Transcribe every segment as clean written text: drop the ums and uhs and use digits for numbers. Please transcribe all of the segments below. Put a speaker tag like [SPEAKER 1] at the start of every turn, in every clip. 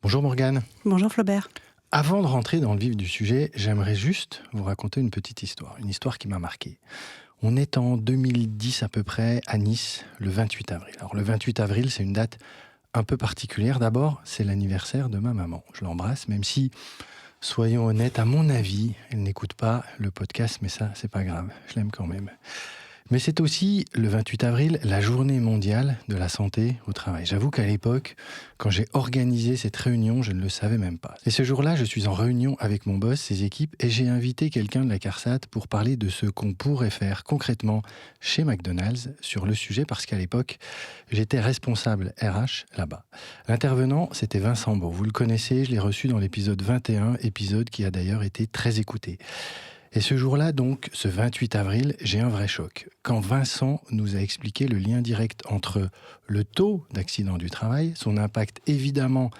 [SPEAKER 1] Bonjour Morgane.
[SPEAKER 2] Bonjour Flaubert.
[SPEAKER 1] Avant de rentrer dans le vif du sujet, j'aimerais juste vous raconter une petite histoire, une histoire qui m'a marqué. On est en 2010 à peu près à Nice, le 28 avril. Alors le 28 avril, c'est une date un peu particulière. D'abord, c'est l'anniversaire de ma maman. Je l'embrasse, même si, soyons honnêtes, à mon avis, elle n'écoute pas le podcast, mais ça, c'est pas grave, je l'aime quand même. Mais c'est aussi, le 28 avril, la journée mondiale de la santé au travail. J'avoue qu'à l'époque, quand j'ai organisé cette réunion, je ne le savais même pas. Et ce jour-là, je suis en réunion avec mon boss, ses équipes, et j'ai invité quelqu'un de la CARSAT pour parler de ce qu'on pourrait faire concrètement chez McDonald's sur le sujet, parce qu'à l'époque, j'étais responsable RH là-bas. L'intervenant, c'était Vincent Beau. Vous le connaissez, je l'ai reçu dans l'épisode 21, épisode qui a d'ailleurs été très écouté. Et ce jour-là, donc, ce 28 avril, j'ai un vrai choc. Quand Vincent nous a expliqué le lien direct entre le taux d'accident du travail, son impact évidemment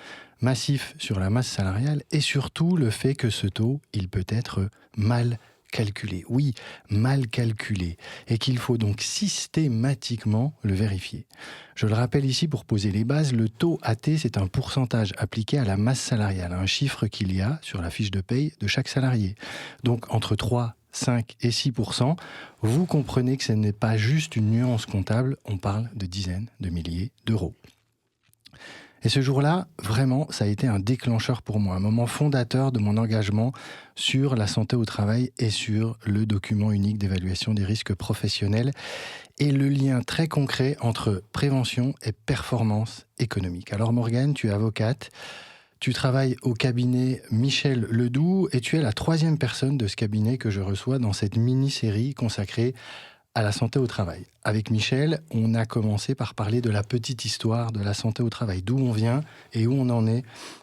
[SPEAKER 1] massif sur la masse salariale, et surtout le fait que ce taux, il peut être mal calculé. Oui, mal calculé. Et qu'il faut donc systématiquement le vérifier. Je le rappelle ici pour poser les bases, le taux AT, c'est un pourcentage appliqué à la masse salariale, un chiffre qu'il y a sur la fiche de paye de chaque salarié. Donc entre 3, 5 et 6%, vous comprenez que ce n'est pas juste une nuance comptable, on parle de dizaines de milliers d'euros. Et ce jour-là, vraiment, ça a été un déclencheur pour moi, un moment fondateur de mon engagement sur la santé au travail et sur le document unique d'évaluation des risques professionnels et le lien très concret entre prévention et performance économique. Alors Morgane, tu es avocate, tu travailles au cabinet Michel Ledoux et tu es la 3e personne de ce cabinet que je reçois dans cette mini-série consacrée à la santé au travail. Avec Michel, on a commencé par parler de la petite histoire de la santé au travail, d'où on vient et où on en est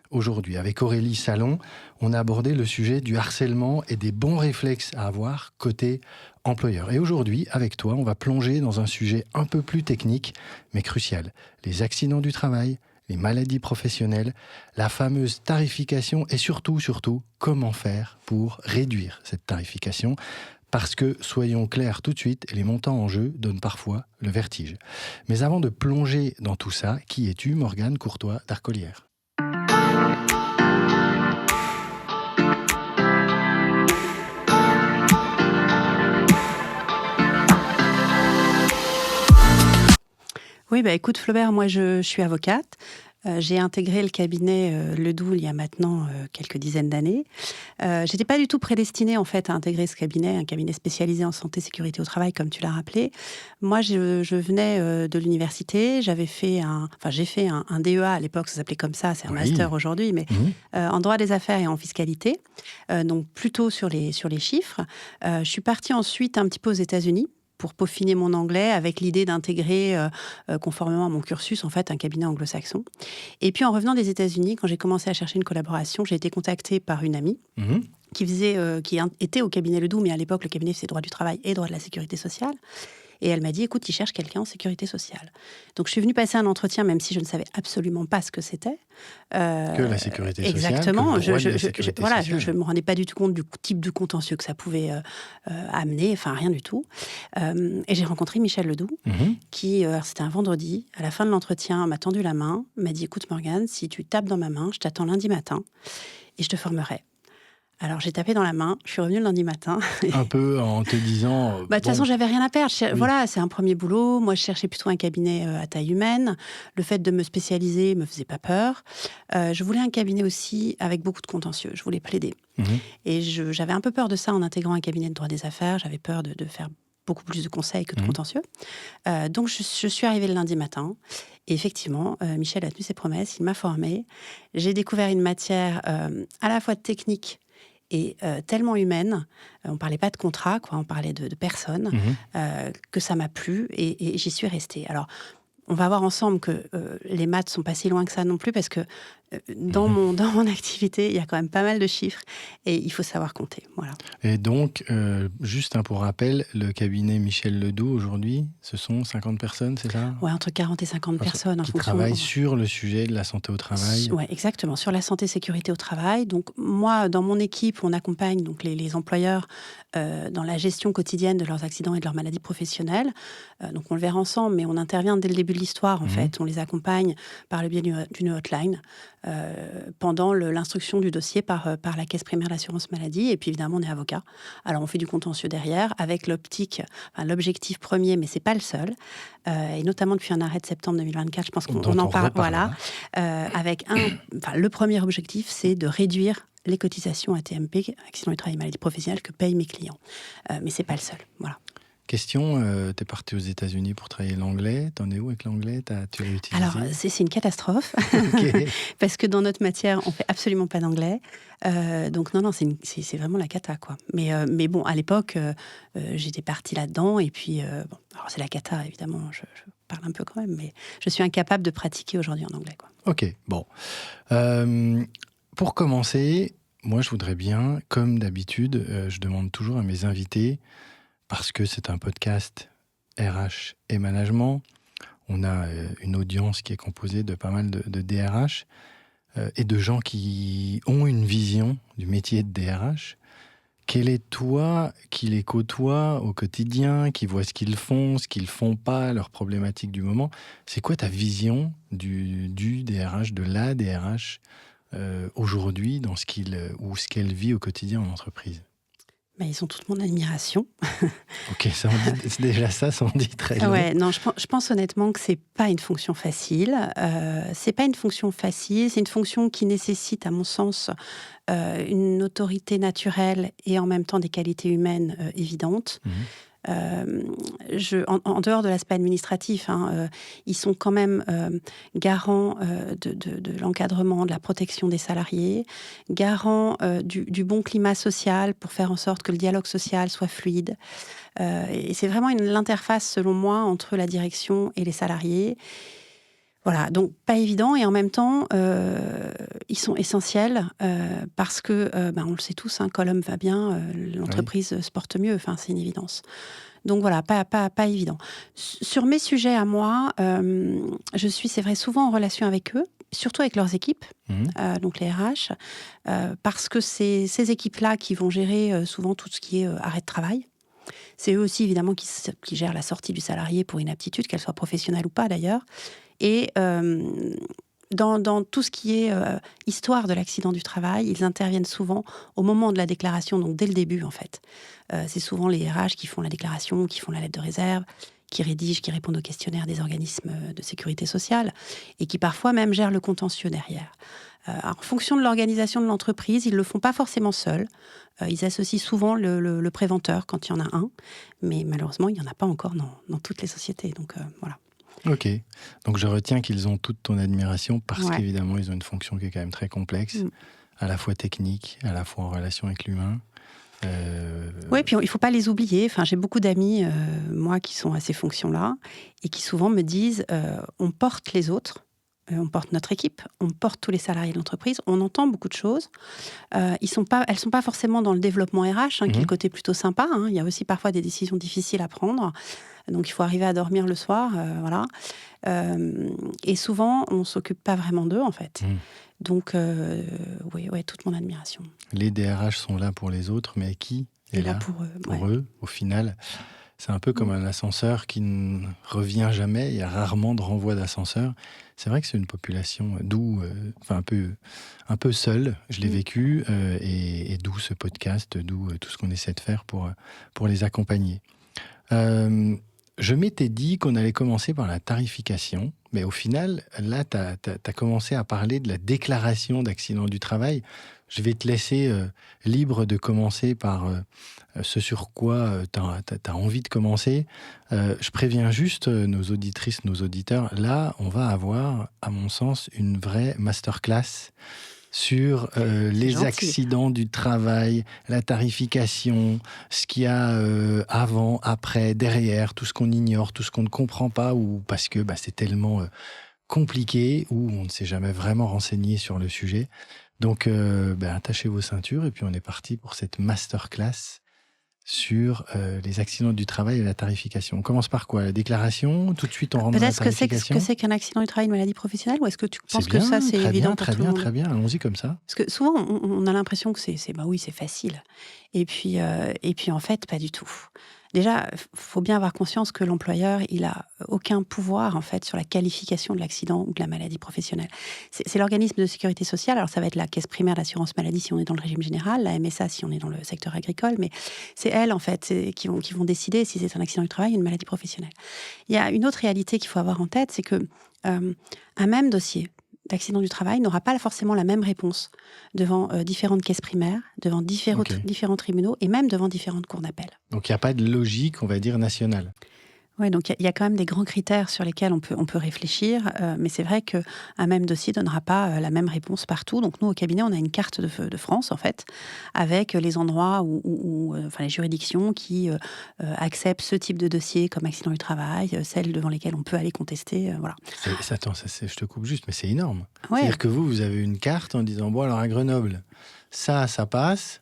[SPEAKER 1] aujourd'hui. Avec Aurélie Salon, on a abordé le sujet du harcèlement et des bons réflexes à avoir côté employeur. Et aujourd'hui, avec toi, on va plonger dans un sujet un peu plus technique, mais crucial. Les accidents du travail, les maladies professionnelles, la fameuse tarification et surtout, comment faire pour réduire cette tarification. Parce que, soyons clairs tout de suite, les montants en jeu donnent parfois le vertige. Mais avant de plonger dans tout ça, qui es-tu, Morgane Courtois d'Arcolière ?
[SPEAKER 2] Oui, écoute Flaubert, moi je suis avocate. J'ai intégré le cabinet Ledoux il y a maintenant quelques dizaines d'années. J'étais pas du tout prédestinée en fait à intégrer ce cabinet, un cabinet spécialisé en santé sécurité au travail comme tu l'as rappelé. Moi je venais de l'université, j'ai fait un DEA à l'époque, ça s'appelait comme ça, c'est un master aujourd'hui, mais en droit des affaires et en fiscalité, donc plutôt sur les chiffres. Je suis partie ensuite un petit peu aux États-Unis pour peaufiner mon anglais avec l'idée d'intégrer, conformément à mon cursus, en fait, un cabinet anglo-saxon. Et puis, en revenant des États-Unis, quand j'ai commencé à chercher une collaboration, j'ai été contactée par une amie qui était au cabinet Ledoux, mais à l'époque, le cabinet faisait droit du travail et droit de la sécurité sociale. Et elle m'a dit, écoute, il cherche quelqu'un en sécurité sociale. Donc, je suis venue passer un entretien, même si je ne savais absolument pas ce que c'était.
[SPEAKER 1] Que la sécurité sociale.
[SPEAKER 2] Exactement.
[SPEAKER 1] Que le droit de la sécurité sociale.
[SPEAKER 2] Je ne me rendais pas du tout compte du type de contentieux que ça pouvait amener, enfin, rien du tout. Et j'ai rencontré Michel Ledoux, qui, c'était un vendredi, à la fin de l'entretien, m'a tendu la main, m'a dit, écoute, Morgane, si tu tapes dans ma main, je t'attends lundi matin et je te formerai. Alors, j'ai tapé dans la main, je suis revenue le lundi matin.
[SPEAKER 1] Un peu en te disant...
[SPEAKER 2] De toute façon, j'avais rien à perdre. Voilà, c'est un premier boulot. Moi, je cherchais plutôt un cabinet à taille humaine. Le fait de me spécialiser me faisait pas peur. Je voulais un cabinet aussi avec beaucoup de contentieux. Je voulais plaider. Et j'avais un peu peur de ça en intégrant un cabinet de droit des affaires. J'avais peur de faire beaucoup plus de conseils que de contentieux. Donc, je suis arrivée le lundi matin. Et effectivement, Michel a tenu ses promesses. Il m'a formée. J'ai découvert une matière à la fois technique et tellement humaine, on parlait pas de contrat, on parlait de personnes, que ça m'a plu et j'y suis restée. Alors, on va voir ensemble que les maths sont pas si loin que ça non plus, parce que dans mon activité, il y a quand même pas mal de chiffres et il faut savoir compter. Voilà.
[SPEAKER 1] Et donc, juste pour rappel, le cabinet Michel Ledoux, aujourd'hui, ce sont 50 personnes, c'est ça ?
[SPEAKER 2] Ouais, entre 40 et 50 personnes.
[SPEAKER 1] Qui travaillent sur le sujet de la santé au travail.
[SPEAKER 2] Oui, exactement, sur la santé sécurité au travail. Donc, moi, dans mon équipe, on accompagne donc, les employeurs dans la gestion quotidienne de leurs accidents et de leurs maladies professionnelles. Donc, on le verra ensemble, mais on intervient dès le début de l'histoire, en fait. On les accompagne par le biais d'une hotline. pendant l'instruction du dossier par la Caisse primaire d'assurance maladie. Et puis évidemment, on est avocat. Alors on fait du contentieux derrière, avec l'objectif premier, mais c'est pas le seul. Et notamment depuis un arrêt de septembre 2024, je pense qu'on en parle. Voilà, avec le premier objectif, c'est de réduire les cotisations AT-MP, accident du travail, maladie professionnelle, que payent mes clients. Mais c'est pas le seul. Voilà.
[SPEAKER 1] Question, t'es parti aux États-Unis pour travailler l'anglais. T'en es où avec l'anglais? Tu l'as utilisé?
[SPEAKER 2] Alors, c'est une catastrophe.
[SPEAKER 1] Okay.
[SPEAKER 2] Parce que dans notre matière, on fait absolument pas d'anglais. Donc non, c'est vraiment la cata, quoi. Mais bon, à l'époque, j'étais partie là-dedans. Et puis, alors c'est la cata, évidemment. Je parle un peu quand même. Mais je suis incapable de pratiquer aujourd'hui en anglais, quoi.
[SPEAKER 1] Ok, bon. Pour commencer, moi, je voudrais bien, comme d'habitude, je demande toujours à mes invités, parce que c'est un podcast RH et management. On a une audience qui est composée de pas mal de DRH et de gens qui ont une vision du métier de DRH. Quel est toi qui les côtoie au quotidien, qui voit ce qu'ils font pas, leurs problématiques du moment? C'est quoi ta vision du DRH, de la DRH aujourd'hui dans ce qu'elle vit au quotidien en entreprise?
[SPEAKER 2] Mais ils ont toute mon admiration.
[SPEAKER 1] Ok, déjà ça en dit très long.
[SPEAKER 2] Ouais, non, je pense honnêtement que c'est pas une fonction facile. C'est pas une fonction facile. C'est une fonction qui nécessite, à mon sens, une autorité naturelle et en même temps des qualités humaines évidentes. En dehors de l'aspect administratif, ils sont quand même garants de l'encadrement, de la protection des salariés, garants du bon climat social pour faire en sorte que le dialogue social soit fluide. Et c'est vraiment l'interface, selon moi, entre la direction et les salariés. Voilà, donc pas évident, et en même temps, ils sont essentiels parce que, on le sait tous, quand l'homme va bien, l'entreprise se porte mieux, c'est une évidence. Donc voilà, pas évident. Sur mes sujets à moi, je suis, c'est vrai, souvent en relation avec eux, surtout avec leurs équipes, donc les RH, parce que c'est ces équipes-là qui vont gérer souvent tout ce qui est arrêt de travail. C'est eux aussi, évidemment, qui gèrent la sortie du salarié pour inaptitude, qu'elle soit professionnelle ou pas d'ailleurs. Et dans tout ce qui est histoire de l'accident du travail, ils interviennent souvent au moment de la déclaration, donc dès le début en fait. C'est souvent les RH qui font la déclaration, qui font la lettre de réserve, qui rédigent, qui répondent aux questionnaires des organismes de sécurité sociale et qui parfois même gèrent le contentieux derrière. En fonction de l'organisation de l'entreprise, ils ne le font pas forcément seuls. Ils associent souvent le préventeur quand il y en a un, mais malheureusement, il n'y en a pas encore dans toutes les sociétés. Donc voilà.
[SPEAKER 1] Ok, donc je retiens qu'ils ont toute ton admiration parce qu'évidemment ils ont une fonction qui est quand même très complexe, à la fois technique, à la fois en relation avec l'humain.
[SPEAKER 2] Oui, puis il ne faut pas les oublier. J'ai beaucoup d'amis, moi, qui sont à ces fonctions-là et qui souvent me disent on porte les autres, on porte notre équipe, on porte tous les salariés de l'entreprise, on entend beaucoup de choses. Elles sont pas forcément dans le développement RH, qui est le côté plutôt sympa. Il y a aussi parfois des décisions difficiles à prendre. Donc, il faut arriver à dormir le soir, voilà. Et souvent, on ne s'occupe pas vraiment d'eux, en fait. Donc, oui, toute mon admiration.
[SPEAKER 1] Les DRH sont là pour les autres, mais qui est là pour eux, au final? C'est un peu comme un ascenseur qui ne revient jamais. Il y a rarement de renvoi d'ascenseur. C'est vrai que c'est une population un peu seule. Je l'ai vécu, et d'où ce podcast, d'où tout ce qu'on essaie de faire pour les accompagner. Je m'étais dit qu'on allait commencer par la tarification, mais au final, là, tu as commencé à parler de la déclaration d'accident du travail. Je vais te laisser libre de commencer par ce sur quoi tu as envie de commencer. Je préviens juste nos auditrices, nos auditeurs, là, on va avoir, à mon sens, une vraie masterclass sur les accidents du travail, la tarification, ce qu'il y a avant, après, derrière, tout ce qu'on ignore, tout ce qu'on ne comprend pas, ou parce que c'est tellement compliqué, ou on ne s'est jamais vraiment renseigné sur le sujet. Donc, attachez vos ceintures, et puis on est parti pour cette masterclass sur les accidents du travail et la tarification. On commence par quoi? La déclaration? Tout de suite, on rentre dans la tarification?
[SPEAKER 2] Peut-être ce que c'est qu'un accident du travail, une maladie professionnelle, ou est-ce que tu penses que ça, c'est évident pour tout le monde?
[SPEAKER 1] Très bien, allons-y comme ça.
[SPEAKER 2] Parce que souvent, on a l'impression que c'est facile. Et puis, en fait, pas du tout. déjà, il faut bien avoir conscience que l'employeur, il n'a aucun pouvoir, en fait, sur la qualification de l'accident ou de la maladie professionnelle. C'est l'organisme de sécurité sociale, alors ça va être la caisse primaire d'assurance maladie si on est dans le régime général, la MSA si on est dans le secteur agricole, mais c'est elles, en fait, qui vont décider si c'est un accident du travail ou une maladie professionnelle. Il y a une autre réalité qu'il faut avoir en tête, c'est que un même dossier d'accident du travail n'aura pas forcément la même réponse devant différentes caisses primaires, devant différents tribunaux et même devant différentes cours d'appel.
[SPEAKER 1] Donc il n'y a pas de logique, on va dire, nationale.
[SPEAKER 2] Oui, donc il y a quand même des grands critères sur lesquels on peut réfléchir, mais c'est vrai qu'un même dossier ne donnera pas la même réponse partout. Donc nous, au cabinet, on a une carte de France, en fait, avec les endroits les juridictions qui acceptent ce type de dossier comme accident du travail, celles devant lesquelles on peut aller contester, voilà.
[SPEAKER 1] Attends, je te coupe juste, mais c'est énorme.
[SPEAKER 2] Ouais.
[SPEAKER 1] C'est-à-dire que vous avez une carte en disant, bon, alors à Grenoble, ça passe.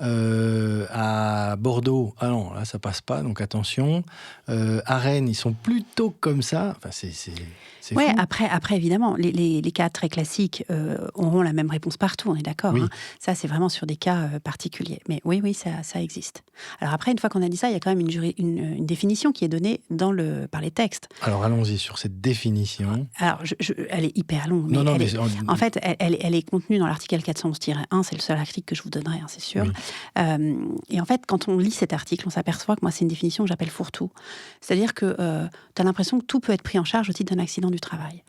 [SPEAKER 1] À Bordeaux, ah non, là ça passe pas, donc attention. À Rennes, ils sont plutôt comme ça. Enfin, c'est fou.
[SPEAKER 2] Après évidemment, les cas très classiques auront la même réponse partout, on est d'accord.
[SPEAKER 1] Oui.
[SPEAKER 2] Hein. Ça, c'est vraiment sur des cas particuliers. Mais oui, ça existe. Alors après, une fois qu'on a dit ça, il y a quand même une définition qui est donnée par les textes.
[SPEAKER 1] Alors allons-y sur cette définition.
[SPEAKER 2] Alors, elle est hyper longue. Mais en fait, elle est contenue dans l'article 411-1, c'est le seul article que je vous donnerai, hein, c'est sûr.
[SPEAKER 1] Oui.
[SPEAKER 2] Et en fait, quand on lit cet article, on s'aperçoit que moi, c'est une définition que j'appelle fourre-tout. C'est-à-dire que tu as l'impression que tout peut être pris en charge au titre d'un accident du travail.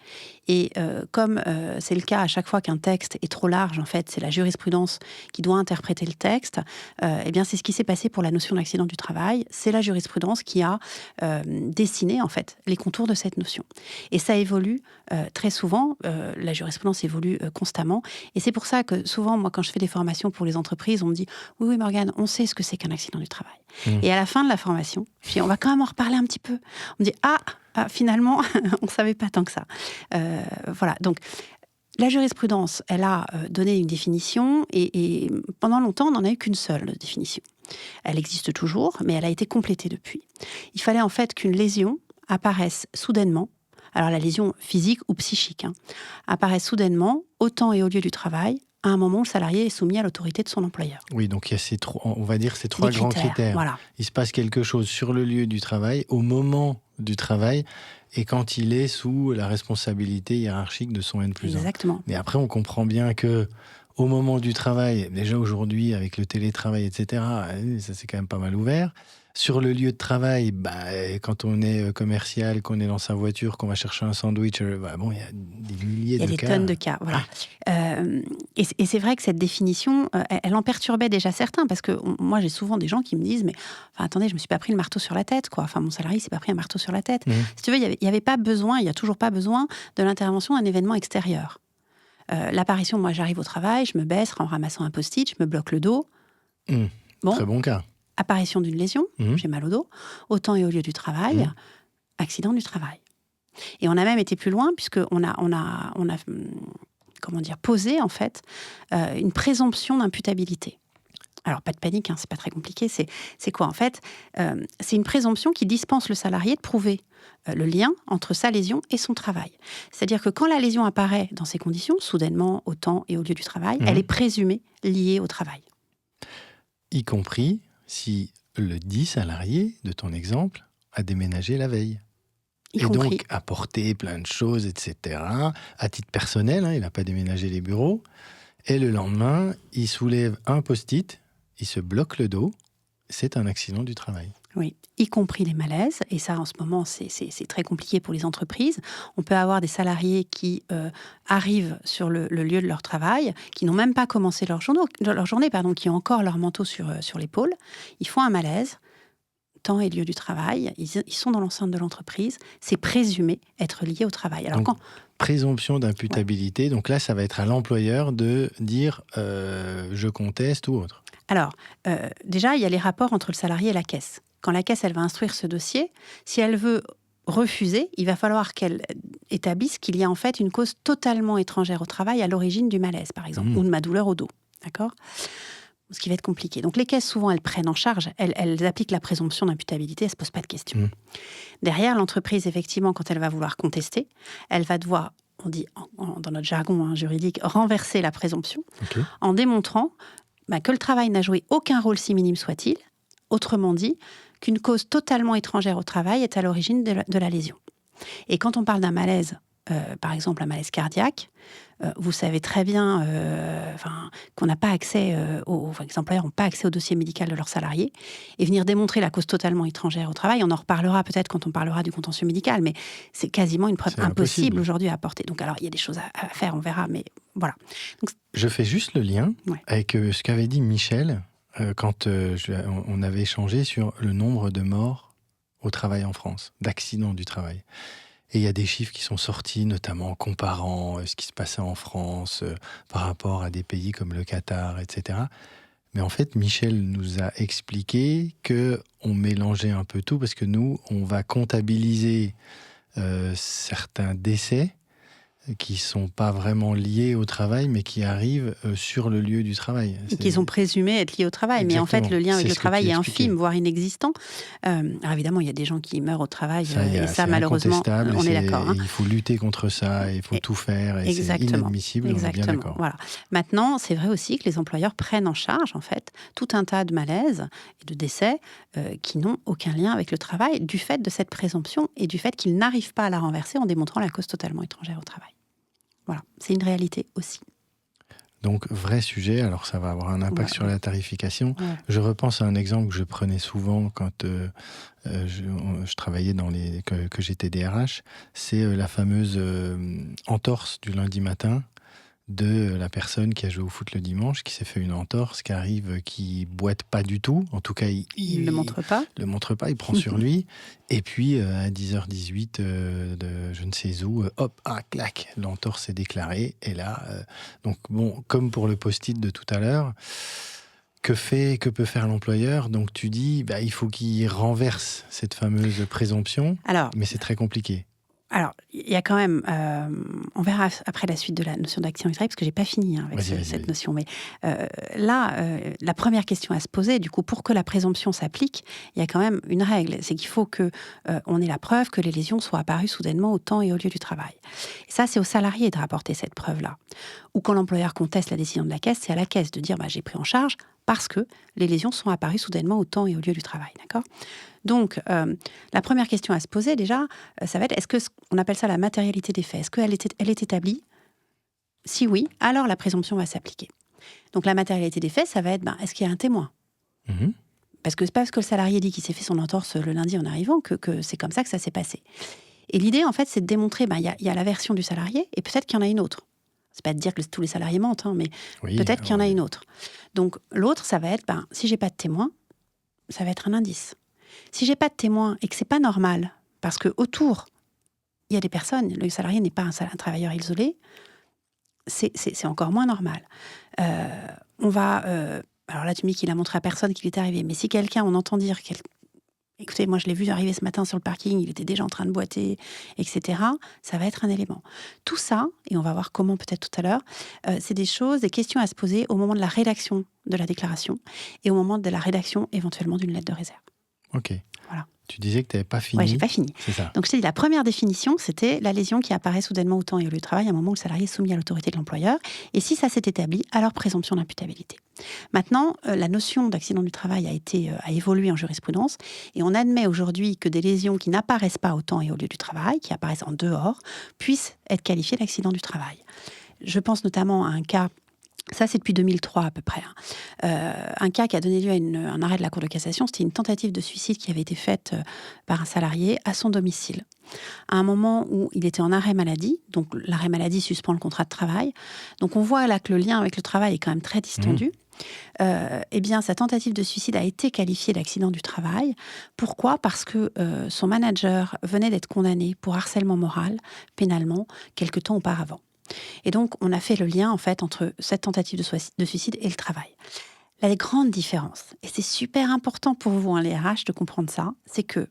[SPEAKER 2] Et comme c'est le cas à chaque fois qu'un texte est trop large, en fait, c'est la jurisprudence qui doit interpréter le texte, eh bien, c'est ce qui s'est passé pour la notion d'accident du travail. C'est la jurisprudence qui a dessiné, en fait, les contours de cette notion. Et ça évolue très souvent. La jurisprudence évolue constamment. Et c'est pour ça que souvent, moi, quand je fais des formations pour les entreprises, on me dit « Oui, Morgane, on sait ce que c'est qu'un accident du travail. » Et à la fin de la formation, puis on va quand même en reparler un petit peu. On me dit « finalement, on ne savait pas tant que ça. » Voilà, donc la jurisprudence, elle a donné une définition et pendant longtemps, on n'en a eu qu'une seule définition. Elle existe toujours, mais elle a été complétée depuis. Il fallait en fait qu'une lésion apparaisse soudainement, alors la lésion physique ou psychique, apparaisse soudainement au temps et au lieu du travail, à un moment où le salarié est soumis à l'autorité de son employeur.
[SPEAKER 1] Oui, donc il y a ces trois grands critères.
[SPEAKER 2] Voilà.
[SPEAKER 1] Il se passe quelque chose sur le lieu du travail, au moment du travail, et quand il est sous la responsabilité hiérarchique de son N+1.
[SPEAKER 2] Exactement.
[SPEAKER 1] Mais après, on comprend bien que au moment du travail, déjà aujourd'hui, avec le télétravail, etc., ça c'est quand même pas mal ouvert. Sur le lieu de travail, quand on est commercial, qu'on est dans sa voiture, qu'on va chercher un sandwich, il y a des milliers de cas.
[SPEAKER 2] Il y a des tonnes de cas, voilà. Et c'est vrai que cette définition, elle en perturbait déjà certains, parce que moi, j'ai souvent des gens qui me disent « Mais attendez, je me suis pas pris le marteau sur la tête, quoi. Enfin, mon salarié s'est pas pris un marteau sur la tête. Si tu veux, il y avait pas besoin, il y a toujours pas besoin de l'intervention d'un événement extérieur. L'apparition, moi, j'arrive au travail, je me baisse en ramassant un post-it, je me bloque le dos.
[SPEAKER 1] Très bon cas.
[SPEAKER 2] Apparition d'une lésion, j'ai mal au dos, au temps et au lieu du travail, accident du travail. Et on a même été plus loin, puisqu'on a posé, en fait, une présomption d'imputabilité. Alors, pas de panique, c'est pas très compliqué. C'est quoi, en fait? C'est une présomption qui dispense le salarié de prouver le lien entre sa lésion et son travail. C'est-à-dire que quand la lésion apparaît dans ces conditions, soudainement, au temps et au lieu du travail, elle est présumée liée au travail.
[SPEAKER 1] Y compris si le dit salarié, de ton exemple, a déménagé la veille. Donc apporté plein de choses, etc. À titre personnel, il n'a pas déménagé les bureaux. Et le lendemain, il soulève un post-it, il se bloque le dos. C'est un accident du travail.
[SPEAKER 2] Oui, y compris les malaises. Et ça, en ce moment, c'est très compliqué pour les entreprises. On peut avoir des salariés qui arrivent sur le lieu de leur travail, qui n'ont même pas commencé leur journée, qui ont encore leur manteau sur l'épaule. Ils font un malaise, temps et lieu du travail. Ils sont dans l'enceinte de l'entreprise. C'est présumé être lié au travail. Alors,
[SPEAKER 1] présomption d'imputabilité. Donc là, ça va être à l'employeur de dire je conteste ou autre.
[SPEAKER 2] Alors, déjà, il y a les rapports entre le salarié et la caisse. Quand la caisse, elle va instruire ce dossier, si elle veut refuser, il va falloir qu'elle établisse qu'il y a en fait une cause totalement étrangère au travail à l'origine du malaise, par exemple, ou de ma douleur au dos. D'accord ? Ce qui va être compliqué. Donc, les caisses, souvent, elles prennent en charge, elles appliquent la présomption d'imputabilité, elles ne se posent pas de questions. Derrière, l'entreprise, effectivement, quand elle va vouloir contester, elle va devoir, on dit dans notre jargon juridique, renverser la présomption, en démontrant que le travail n'a joué aucun rôle, si minime soit-il. Autrement dit, qu'une cause totalement étrangère au travail est à l'origine de la lésion. Et quand on parle d'un malaise, par exemple un malaise cardiaque, vous savez très bien qu'on n'a pas accès, les employeurs n'ont pas accès au dossier médical de leurs salariés, et venir démontrer la cause totalement étrangère au travail, on en reparlera peut-être quand on parlera du contentieux médical, mais c'est quasiment une preuve impossible aujourd'hui à apporter. Donc alors il y a des choses à faire, on verra, mais voilà. Donc,
[SPEAKER 1] je fais juste le lien avec ce qu'avait dit Michel quand on avait échangé sur le nombre de morts au travail en France, d'accidents du travail. Et il y a des chiffres qui sont sortis, notamment en comparant ce qui se passait en France par rapport à des pays comme le Qatar, etc. Mais en fait, Michel nous a expliqué qu'on mélangeait un peu tout, parce que nous, on va comptabiliser certains décès qui ne sont pas vraiment liés au travail, mais qui arrivent sur le lieu du travail.
[SPEAKER 2] Qui sont présumés être liés au travail. Exactement. Mais en fait, le lien avec le travail est infime, voire inexistant. Alors évidemment, il y a des gens qui meurent au travail, et ça, malheureusement, on est d'accord.
[SPEAKER 1] Il faut lutter contre ça, il faut tout faire, et c'est inadmissible, on est bien d'accord.
[SPEAKER 2] Voilà. Maintenant, c'est vrai aussi que les employeurs prennent en charge, en fait, tout un tas de malaises et de décès qui n'ont aucun lien avec le travail, du fait de cette présomption et du fait qu'ils n'arrivent pas à la renverser en démontrant la cause totalement étrangère au travail. Voilà, c'est une réalité aussi.
[SPEAKER 1] Donc, vrai sujet, alors ça va avoir un impact sur la tarification. Ouais. Je repense à un exemple que je prenais souvent quand je travaillais que j'étais DRH. C'est la fameuse entorse du lundi matin de la personne qui a joué au foot le dimanche, qui s'est fait une entorse, qui boite pas du tout. En tout cas, il
[SPEAKER 2] ne le montre pas.
[SPEAKER 1] Le montre pas, il prend sur lui. Et puis, à 10h18, de je ne sais où, clac, l'entorse est déclarée. Et là, donc bon, comme pour le post-it de tout à l'heure, que peut faire l'employeur ? Donc tu dis, il faut qu'il renverse cette fameuse présomption, mais c'est très compliqué.
[SPEAKER 2] Alors, il y a quand même, on verra après la suite de la notion d'accident du travail, parce que je n'ai pas fini avec cette notion. Mais la première question à se poser, du coup, pour que la présomption s'applique, il y a quand même une règle. C'est qu'il faut qu'on ait la preuve que les lésions soient apparues soudainement au temps et au lieu du travail. Et ça, c'est au salarié de rapporter cette preuve-là. Ou quand l'employeur conteste la décision de la caisse, c'est à la caisse de dire j'ai pris en charge parce que les lésions sont apparues soudainement au temps et au lieu du travail. D'accord ? Donc, la première question à se poser déjà, ça va être, est-ce qu'on appelle ça la matérialité des faits ? Est-ce qu'elle est établie ? Si oui, alors la présomption va s'appliquer. Donc, la matérialité des faits, ça va être, est-ce qu'il y a un témoin ? Parce que c'est pas parce que le salarié dit qu'il s'est fait son entorse le lundi en arrivant que c'est comme ça que ça s'est passé. Et l'idée, en fait, c'est de démontrer, il y a la version du salarié et peut-être qu'il y en a une autre. C'est pas de dire que tous les salariés mentent, mais peut-être qu'il y en a une autre. Donc, l'autre, ça va être, si j'ai pas de témoin, ça va être un indice. Si j'ai pas de témoin et que c'est pas normal, parce que autour il y a des personnes, le salarié n'est pas un travailleur isolé, c'est encore moins normal. Alors là, tu me dis qu'il a montré à personne qu'il était arrivé, mais si quelqu'un, on entend dire écoutez, moi je l'ai vu arriver ce matin sur le parking, il était déjà en train de boiter, etc. Ça va être un élément. Tout ça, et on va voir comment peut-être tout à l'heure, c'est des questions à se poser au moment de la rédaction de la déclaration et au moment de la rédaction éventuellement d'une lettre de réserve.
[SPEAKER 1] Ok.
[SPEAKER 2] Voilà.
[SPEAKER 1] Tu disais que tu n'avais pas fini.
[SPEAKER 2] Oui, j'ai pas fini.
[SPEAKER 1] C'est ça.
[SPEAKER 2] Donc je t'ai dit, la première définition, c'était la lésion qui apparaît soudainement au temps et au lieu de travail à un moment où le salarié est soumis à l'autorité de l'employeur. Et si ça s'est établi, alors présomption d'imputabilité. Maintenant, la notion d'accident du travail a évolué en jurisprudence et on admet aujourd'hui que des lésions qui n'apparaissent pas au temps et au lieu du travail, qui apparaissent en dehors, puissent être qualifiées d'accident du travail. Je pense notamment à un cas. Ça, c'est depuis 2003 à peu près. Un cas qui a donné lieu à un arrêt de la Cour de cassation, c'était une tentative de suicide qui avait été faite par un salarié à son domicile. À un moment où il était en arrêt maladie, donc l'arrêt maladie suspend le contrat de travail. Donc on voit là que le lien avec le travail est quand même très distendu. Eh bien, sa tentative de suicide a été qualifiée d'accident du travail. Pourquoi ? Parce que son manager venait d'être condamné pour harcèlement moral, pénalement, quelque temps auparavant. Et donc, on a fait le lien, en fait, entre cette tentative de suicide et le travail. La grande différence, et c'est super important pour vous, les RH, de comprendre ça, c'est que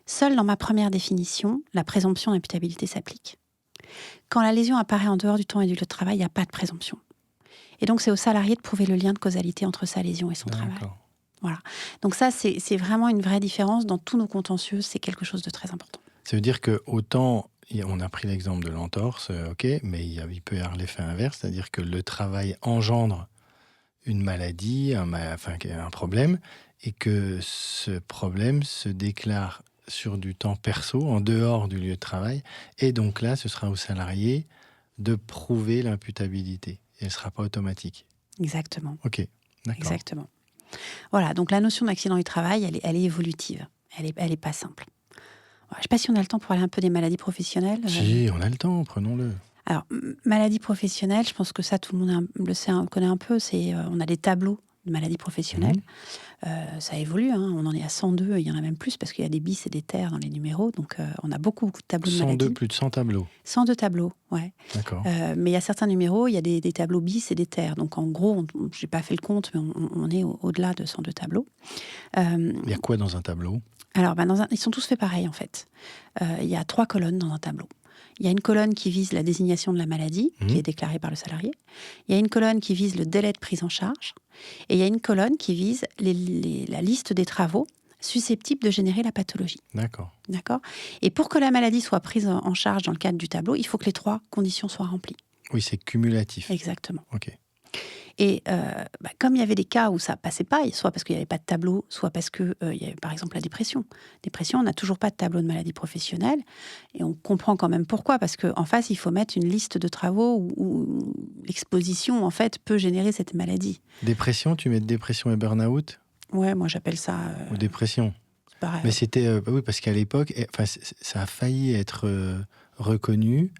[SPEAKER 2] seule dans ma première définition, la présomption d'imputabilité s'applique. Quand la lésion apparaît en dehors du temps et du lieu de travail, il n'y a pas de présomption. Et donc, c'est au salarié de prouver le lien de causalité entre sa lésion et son travail. Voilà. Donc ça, c'est vraiment une vraie différence. Dans tous nos contentieux, c'est quelque chose de très important.
[SPEAKER 1] Ça veut dire que autant... On a pris l'exemple de l'entorse, ok, mais il peut y avoir l'effet inverse, c'est-à-dire que le travail engendre une maladie, un problème, et que ce problème se déclare sur du temps perso, en dehors du lieu de travail. Et donc là, ce sera au salarié de prouver l'imputabilité. Et elle ne sera pas automatique.
[SPEAKER 2] Exactement.
[SPEAKER 1] Ok, d'accord.
[SPEAKER 2] Exactement. Voilà, donc la notion d'accident du travail, elle est évolutive. Elle est pas simple. Je ne sais pas si on a le temps pour parler un peu des maladies professionnelles.
[SPEAKER 1] Si, on a le temps, prenons-le.
[SPEAKER 2] Alors, maladies professionnelles, je pense que ça, tout le monde le sait, connaît un peu. On a des tableaux de maladies professionnelles. Ça évolue, hein. On en est à 102, il y en a même plus parce qu'il y a des bis et des terres dans les numéros. Donc, on a beaucoup de tableaux de
[SPEAKER 1] 102,
[SPEAKER 2] maladies.
[SPEAKER 1] plus de 100 tableaux.
[SPEAKER 2] 102 tableaux, ouais.
[SPEAKER 1] D'accord.
[SPEAKER 2] Mais il y a certains numéros, il y a des tableaux bis et des terres. Donc, en gros, je n'ai pas fait le compte, mais on est au-delà de 102 tableaux.
[SPEAKER 1] Il y a quoi dans un tableau ?
[SPEAKER 2] Alors, ils sont tous faits pareil, en fait. Il y a 3 colonnes dans un tableau. Il y a une colonne qui vise la désignation de la maladie, qui est déclarée par le salarié. Il y a une colonne qui vise le délai de prise en charge. Et il y a une colonne qui vise la liste des travaux susceptibles de générer la pathologie.
[SPEAKER 1] D'accord.
[SPEAKER 2] D'accord ? Et pour que la maladie soit prise en charge dans le cadre du tableau, il faut que les 3 conditions soient remplies.
[SPEAKER 1] Oui, c'est cumulatif.
[SPEAKER 2] Exactement.
[SPEAKER 1] Ok.
[SPEAKER 2] Et comme il y avait des cas où ça passait pas, soit parce qu'il n'y avait pas de tableau, soit parce qu'il y avait par exemple la dépression. Dépression, on n'a toujours pas de tableau de maladie professionnelle. Et on comprend quand même pourquoi. Parce qu'en face, il faut mettre une liste de travaux où l'exposition, en fait, peut générer cette maladie.
[SPEAKER 1] Dépression, tu mets dépression et burn-out ?
[SPEAKER 2] Ouais, moi j'appelle ça...
[SPEAKER 1] Ou dépression ?
[SPEAKER 2] C'est pareil.
[SPEAKER 1] Mais c'était... oui, parce qu'à l'époque, ça a failli être reconnu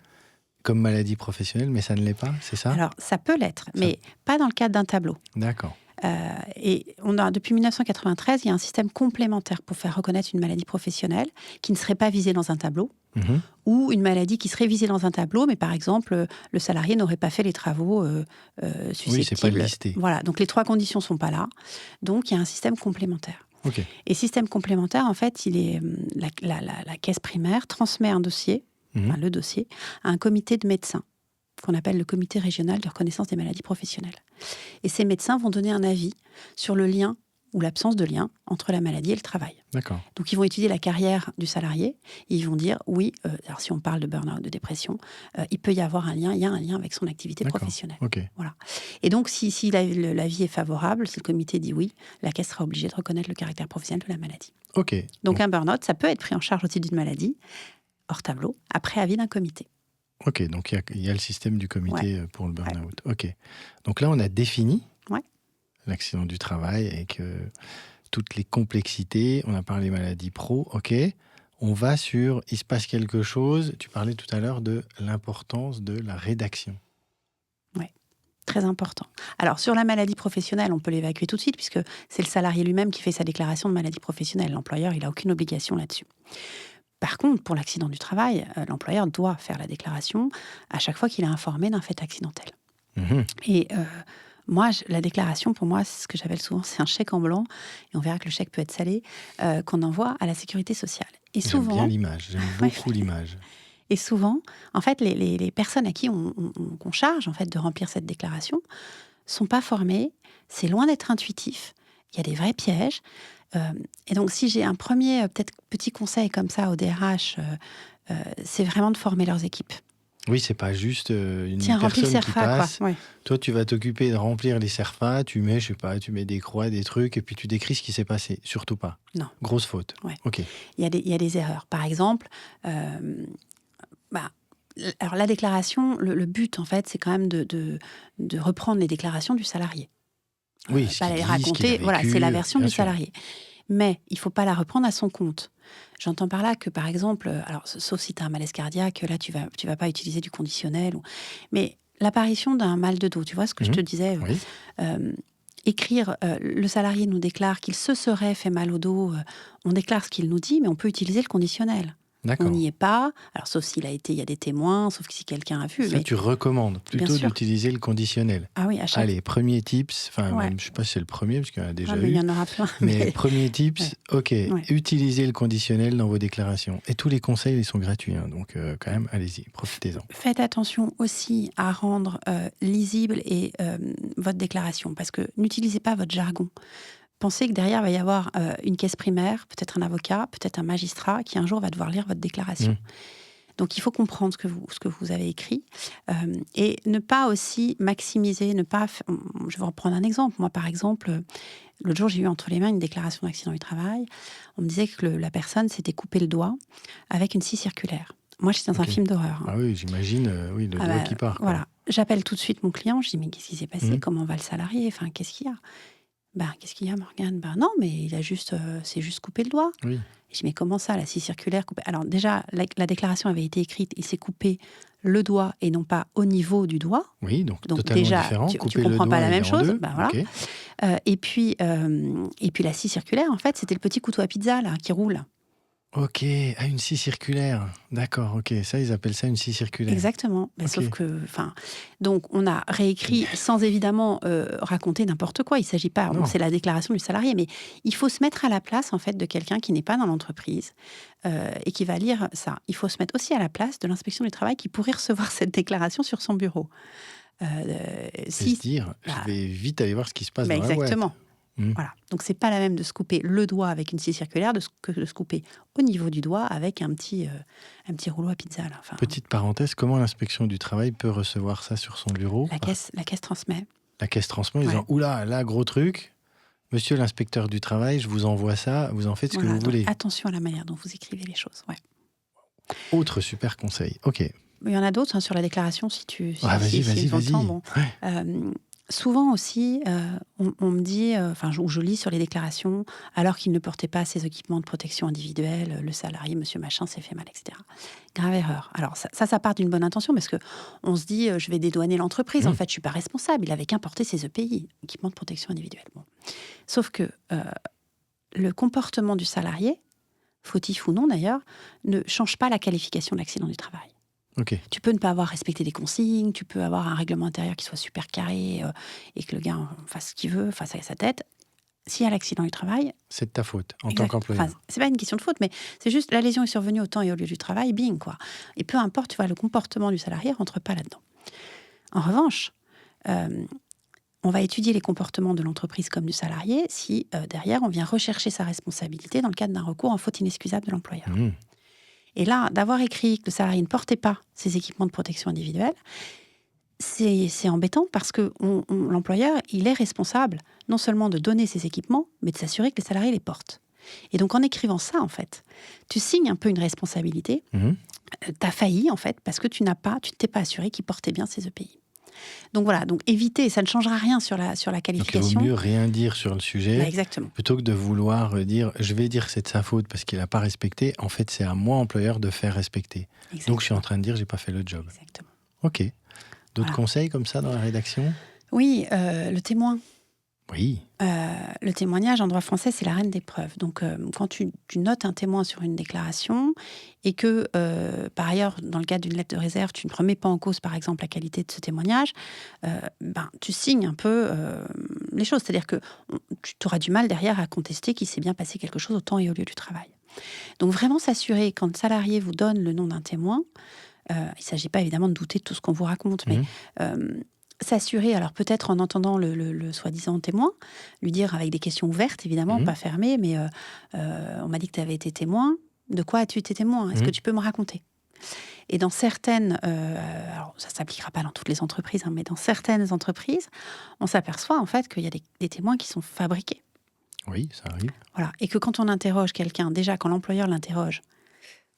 [SPEAKER 1] comme maladie professionnelle, mais ça ne l'est pas, c'est ça ?
[SPEAKER 2] Alors, ça peut l'être, mais pas dans le cadre d'un tableau.
[SPEAKER 1] D'accord.
[SPEAKER 2] Et depuis 1993, il y a un système complémentaire pour faire reconnaître une maladie professionnelle qui ne serait pas visée dans un tableau, ou une maladie qui serait visée dans un tableau, mais par exemple, le salarié n'aurait pas fait les travaux susceptibles.
[SPEAKER 1] Oui, c'est pas listé.
[SPEAKER 2] Voilà, donc les 3 conditions ne sont pas là. Donc, il y a un système complémentaire.
[SPEAKER 1] Ok.
[SPEAKER 2] Et système complémentaire, en fait, la caisse primaire transmet un dossier, le dossier, à un comité de médecins, qu'on appelle le comité régional de reconnaissance des maladies professionnelles. Et ces médecins vont donner un avis sur le lien ou l'absence de lien entre la maladie et le travail.
[SPEAKER 1] D'accord.
[SPEAKER 2] Donc, ils vont étudier la carrière du salarié et ils vont dire, oui, alors si on parle de burn-out, de dépression, il peut y avoir un lien, il y a un lien avec son activité professionnelle.
[SPEAKER 1] Okay.
[SPEAKER 2] Voilà. Et donc, si l'avis est favorable, si le comité dit oui, la caisse sera obligée de reconnaître le caractère professionnel de la maladie.
[SPEAKER 1] Ok.
[SPEAKER 2] Donc, un burn-out, ça peut être pris en charge au titre d'une maladie, hors tableau, après avis d'un comité.
[SPEAKER 1] Ok, donc il y a le système du comité pour le burn-out. Ok. Donc là, on a défini l'accident du travail avec toutes les complexités. On a parlé maladies pro. Ok. On va sur il se passe quelque chose. Tu parlais tout à l'heure de l'importance de la rédaction.
[SPEAKER 2] Oui, très important. Alors, sur la maladie professionnelle, on peut l'évacuer tout de suite puisque c'est le salarié lui-même qui fait sa déclaration de maladie professionnelle. L'employeur, il n'a aucune obligation là-dessus. Par contre, pour l'accident du travail, l'employeur doit faire la déclaration à chaque fois qu'il est informé d'un fait accidentel. Et moi, la déclaration, pour moi, c'est ce que j'appelle souvent, c'est un chèque en blanc, et on verra que le chèque peut être salé, qu'on envoie à la sécurité sociale. Et souvent,
[SPEAKER 1] j'aime bien l'image, j'aime beaucoup l'image.
[SPEAKER 2] Et souvent, en fait, les personnes à qui on charge en fait, de remplir cette déclaration sont pas formées, c'est loin d'être intuitif, il y a des vrais pièges. Et donc, si j'ai un premier peut-être petit conseil comme ça au DRH, c'est vraiment de former leurs équipes.
[SPEAKER 1] Oui, c'est pas juste une
[SPEAKER 2] remplis
[SPEAKER 1] personne
[SPEAKER 2] le CERFA,
[SPEAKER 1] qui passe.
[SPEAKER 2] quoi. Ouais.
[SPEAKER 1] Toi, tu vas t'occuper de remplir les CERFA, tu mets, je sais pas, tu mets des croix, des trucs, et puis tu décris ce qui s'est passé. Surtout pas.
[SPEAKER 2] Non.
[SPEAKER 1] Grosse faute.
[SPEAKER 2] Ouais.
[SPEAKER 1] Ok.
[SPEAKER 2] Il y a des erreurs. Par exemple, alors la déclaration, le but, en fait, c'est quand même de reprendre les déclarations du salarié.
[SPEAKER 1] Oui,
[SPEAKER 2] pas les raconter, voilà, c'est la version du salarié. Mais il ne faut pas la reprendre à son compte. J'entends par là que, par exemple, alors, sauf si tu as un malaise cardiaque, là, tu vas pas utiliser du conditionnel. Mais l'apparition d'un mal de dos, tu vois ce que je te disais écrire, le salarié nous déclare qu'il se serait fait mal au dos, on déclare ce qu'il nous dit, mais on peut utiliser le conditionnel.
[SPEAKER 1] D'accord.
[SPEAKER 2] On n'y est pas, alors sauf s'il il y a des témoins, sauf si quelqu'un a vu.
[SPEAKER 1] Ça, tu recommandes plutôt d'utiliser le conditionnel.
[SPEAKER 2] Ah oui, à chaque...
[SPEAKER 1] Allez, premier tips, même, je sais pas si c'est le premier, parce qu'il y en a déjà eu.
[SPEAKER 2] Il y en aura plein.
[SPEAKER 1] Mais premier tips, utilisez le conditionnel dans vos déclarations. Et tous les conseils, ils sont gratuits, hein, donc quand même, allez-y, profitez-en.
[SPEAKER 2] Faites attention aussi à rendre lisible votre déclaration, parce que n'utilisez pas votre jargon. Pensez que derrière, il va y avoir une caisse primaire, peut-être un avocat, peut-être un magistrat, qui un jour va devoir lire votre déclaration. Donc il faut comprendre ce que vous avez écrit et ne pas aussi maximiser, je vais reprendre un exemple. Moi, par exemple, l'autre jour, j'ai eu entre les mains une déclaration d'accident du travail. On me disait que la personne s'était coupé le doigt avec une scie circulaire. Moi, j'étais dans un film d'horreur.
[SPEAKER 1] Ah oui, j'imagine, le doigt qui part. Quoi.
[SPEAKER 2] Voilà. J'appelle tout de suite mon client. Je dis, mais qu'est-ce qui s'est passé? Comment va le salarié? Enfin, qu'est-ce qu'il y a? Qu'est-ce qu'il y a, Morgane? Non, mais il a c'est juste coupé le doigt.
[SPEAKER 1] Oui.
[SPEAKER 2] Je dis, mais comment ça, la scie circulaire coupée? Alors déjà, la déclaration avait été écrite, il s'est coupé le doigt et non pas au niveau du doigt.
[SPEAKER 1] Oui, donc totalement
[SPEAKER 2] déjà,
[SPEAKER 1] différent.
[SPEAKER 2] Tu comprends pas la même chose. Voilà.
[SPEAKER 1] Okay.
[SPEAKER 2] Et puis la scie circulaire, en fait, c'était le petit couteau à pizza là, qui roule.
[SPEAKER 1] Ok, une scie circulaire. D'accord, ok. Ça, ils appellent ça une scie circulaire.
[SPEAKER 2] Exactement. Sauf que, donc, on a réécrit sans évidemment raconter n'importe quoi. Il ne s'agit pas. C'est la déclaration du salarié, mais il faut se mettre à la place en fait de quelqu'un qui n'est pas dans l'entreprise et qui va lire ça. Il faut se mettre aussi à la place de l'inspection du travail qui pourrait recevoir cette déclaration sur son bureau.
[SPEAKER 1] Se dire, je vais vite aller voir ce qui se passe dans la boîte.
[SPEAKER 2] Exactement. Voilà. Donc, c'est pas la même de se couper le doigt avec une scie circulaire que de se couper au niveau du doigt avec un petit rouleau à pizza. Là.
[SPEAKER 1] Petite parenthèse, comment l'inspection du travail peut recevoir ça sur son bureau?
[SPEAKER 2] La caisse transmet.
[SPEAKER 1] La caisse transmet en disant, oula, là, gros truc, monsieur l'inspecteur du travail, je vous envoie ça, vous en faites ce que vous voulez.
[SPEAKER 2] Attention à la manière dont vous écrivez les choses. Ouais.
[SPEAKER 1] Autre super conseil, ok.
[SPEAKER 2] Il y en a d'autres sur la déclaration, si tu
[SPEAKER 1] vas-y.
[SPEAKER 2] Bon. Souvent aussi, on me dit, où je lis sur les déclarations, alors qu'il ne portait pas ses équipements de protection individuelle, le salarié, monsieur machin, s'est fait mal, etc. Grave erreur. Alors ça part d'une bonne intention, parce qu'on se dit, je vais dédouaner l'entreprise. En fait, je ne suis pas responsable. Il avait qu'à porter ses EPI, équipements de protection individuelle. Bon. Sauf que le comportement du salarié, fautif ou non d'ailleurs, ne change pas la qualification de l'accident du travail.
[SPEAKER 1] Okay.
[SPEAKER 2] Tu peux ne pas avoir respecté des consignes, tu peux avoir un règlement intérieur qui soit super carré et que le gars fasse ce qu'il veut, fasse avec sa tête. S'il y a l'accident du travail...
[SPEAKER 1] C'est de ta faute, en tant qu'employeur.
[SPEAKER 2] C'est pas une question de faute, mais c'est juste la lésion est survenue au temps et au lieu du travail, bing, quoi. Et peu importe, tu vois, le comportement du salarié ne rentre pas là-dedans. En revanche, on va étudier les comportements de l'entreprise comme du salarié si, derrière, on vient rechercher sa responsabilité dans le cadre d'un recours en faute inexcusable de l'employeur. Et là, d'avoir écrit que le salarié ne portait pas ses équipements de protection individuelle, c'est embêtant parce que l'employeur, il est responsable non seulement de donner ses équipements, mais de s'assurer que le salarié les porte. Et donc, en écrivant ça, en fait, tu signes un peu une responsabilité. Tu as failli, en fait, parce que tu ne t'es pas assuré qu'il portait bien ses EPI. Donc voilà, éviter, ça ne changera rien sur la qualification.
[SPEAKER 1] Donc il vaut mieux rien dire sur le sujet,
[SPEAKER 2] exactement.
[SPEAKER 1] Plutôt que de vouloir dire, je vais dire que c'est de sa faute parce qu'il n'a pas respecté. En fait, c'est à moi, employeur, de faire respecter. Exactement. Donc je suis en train de dire, j'ai pas fait le job.
[SPEAKER 2] Exactement.
[SPEAKER 1] Ok. D'autres conseils comme ça dans la rédaction?
[SPEAKER 2] Oui, le témoin.
[SPEAKER 1] Oui.
[SPEAKER 2] Le témoignage en droit français, c'est la reine des preuves. Donc, quand tu notes un témoin sur une déclaration et que, par ailleurs, dans le cadre d'une lettre de réserve, tu ne remets pas en cause, par exemple, la qualité de ce témoignage, tu signes un peu les choses. C'est-à-dire que tu auras du mal derrière à contester qu'il s'est bien passé quelque chose au temps et au lieu du travail. Donc, vraiment s'assurer, quand le salarié vous donne le nom d'un témoin, il ne s'agit pas évidemment de douter de tout ce qu'on vous raconte, mais... s'assurer, alors peut-être en entendant le soi-disant témoin, lui dire avec des questions ouvertes, évidemment, pas fermées, mais on m'a dit que tu avais été témoin. De quoi as-tu été témoin? Est-ce que tu peux me raconter? Et dans certaines, alors ça ne s'appliquera pas dans toutes les entreprises, mais dans certaines entreprises, on s'aperçoit en fait qu'il y a des témoins qui sont fabriqués.
[SPEAKER 1] Oui, ça arrive.
[SPEAKER 2] Voilà. Et que quand on interroge quelqu'un, déjà quand l'employeur l'interroge,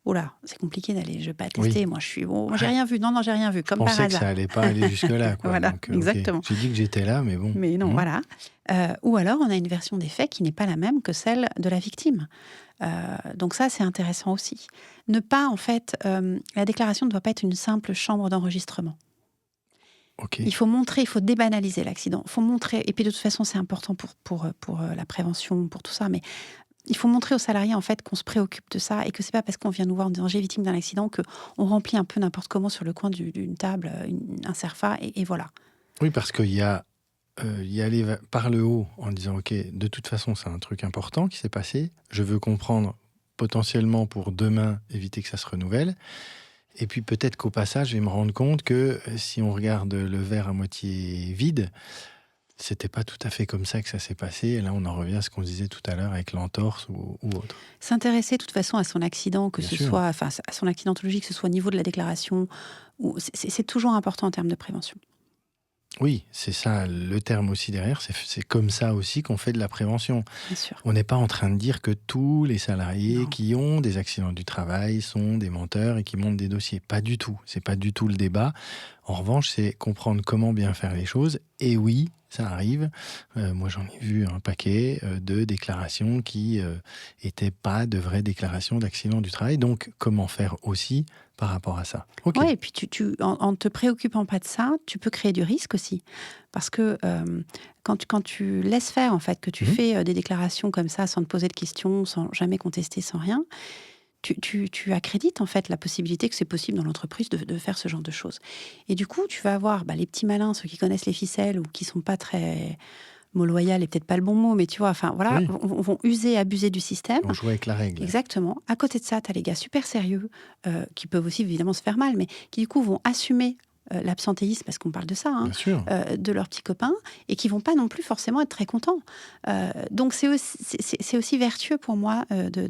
[SPEAKER 2] oula, c'est compliqué d'aller, je ne vais pas tester, moi je suis, j'ai rien vu, non, j'ai rien vu, comme par hasard.
[SPEAKER 1] Je pensais que ça allait pas aller jusque-là, quoi.
[SPEAKER 2] Voilà,
[SPEAKER 1] donc,
[SPEAKER 2] exactement.
[SPEAKER 1] J'ai dit que j'étais là, mais bon.
[SPEAKER 2] Mais non, voilà. Ou alors, on a une version des faits qui n'est pas la même que celle de la victime. Donc ça, c'est intéressant aussi. Ne pas, en fait, la déclaration ne doit pas être une simple chambre d'enregistrement.
[SPEAKER 1] Okay.
[SPEAKER 2] Il faut montrer, il faut débanaliser l'accident. Il faut montrer, et puis de toute façon, c'est important pour la prévention, pour tout ça, mais il faut montrer aux salariés en fait qu'on se préoccupe de ça et que c'est pas parce qu'on vient nous voir en disant j'ai victime d'un accident qu'on remplit un peu n'importe comment sur le coin d'une table, un CERFA et voilà.
[SPEAKER 1] Oui, parce qu'il y a y aller par le haut en disant ok, de toute façon c'est un truc important qui s'est passé, je veux comprendre potentiellement pour demain éviter que ça se renouvelle. Et puis peut-être qu'au passage, je vais me rendre compte que si on regarde le verre à moitié vide, c'était pas tout à fait comme ça que ça s'est passé. Et là, on en revient à ce qu'on disait tout à l'heure avec l'entorse ou autre.
[SPEAKER 2] S'intéresser de toute façon à son accident, que
[SPEAKER 1] Bien
[SPEAKER 2] ce
[SPEAKER 1] sûr.
[SPEAKER 2] soit, enfin, à son accidentologie, que ce soit au niveau de la déclaration, c'est toujours important en termes de prévention.
[SPEAKER 1] Oui, c'est ça le terme aussi derrière. C'est comme ça aussi qu'on fait de la prévention.
[SPEAKER 2] Bien sûr.
[SPEAKER 1] On n'est pas en train de dire que tous les salariés
[SPEAKER 2] Non.
[SPEAKER 1] qui ont des accidents du travail sont des menteurs et qui montent des dossiers. Pas du tout. C'est pas du tout le débat. En revanche, c'est comprendre comment bien faire les choses. Et oui, ça arrive. Moi, j'en ai vu un paquet de déclarations qui étaient pas de vraies déclarations d'accident du travail. Donc, comment faire aussi par rapport à ça? Ok.
[SPEAKER 2] Ouais, et puis en te préoccupant pas de ça, tu peux créer du risque aussi. Parce que quand tu laisses faire, en fait, que tu
[SPEAKER 1] Mhm.
[SPEAKER 2] fais des déclarations comme ça, sans te poser de questions, sans jamais contester, sans rien, tu accrédites en fait la possibilité que c'est possible dans l'entreprise de faire ce genre de choses. Et du coup, tu vas avoir les petits malins, ceux qui connaissent les ficelles ou qui sont pas très mot loyal est peut-être pas le bon mot, mais tu vois, enfin voilà,
[SPEAKER 1] Oui.
[SPEAKER 2] vont user, abuser du système.
[SPEAKER 1] On joue avec la règle.
[SPEAKER 2] Exactement. À côté de ça, tu as les gars super sérieux qui peuvent aussi évidemment se faire mal, mais qui du coup vont assumer l'absentéisme, parce qu'on parle de ça,
[SPEAKER 1] Bien sûr.
[SPEAKER 2] de leurs petits copains, et qui vont pas non plus forcément être très contents. Donc c'est aussi vertueux pour moi de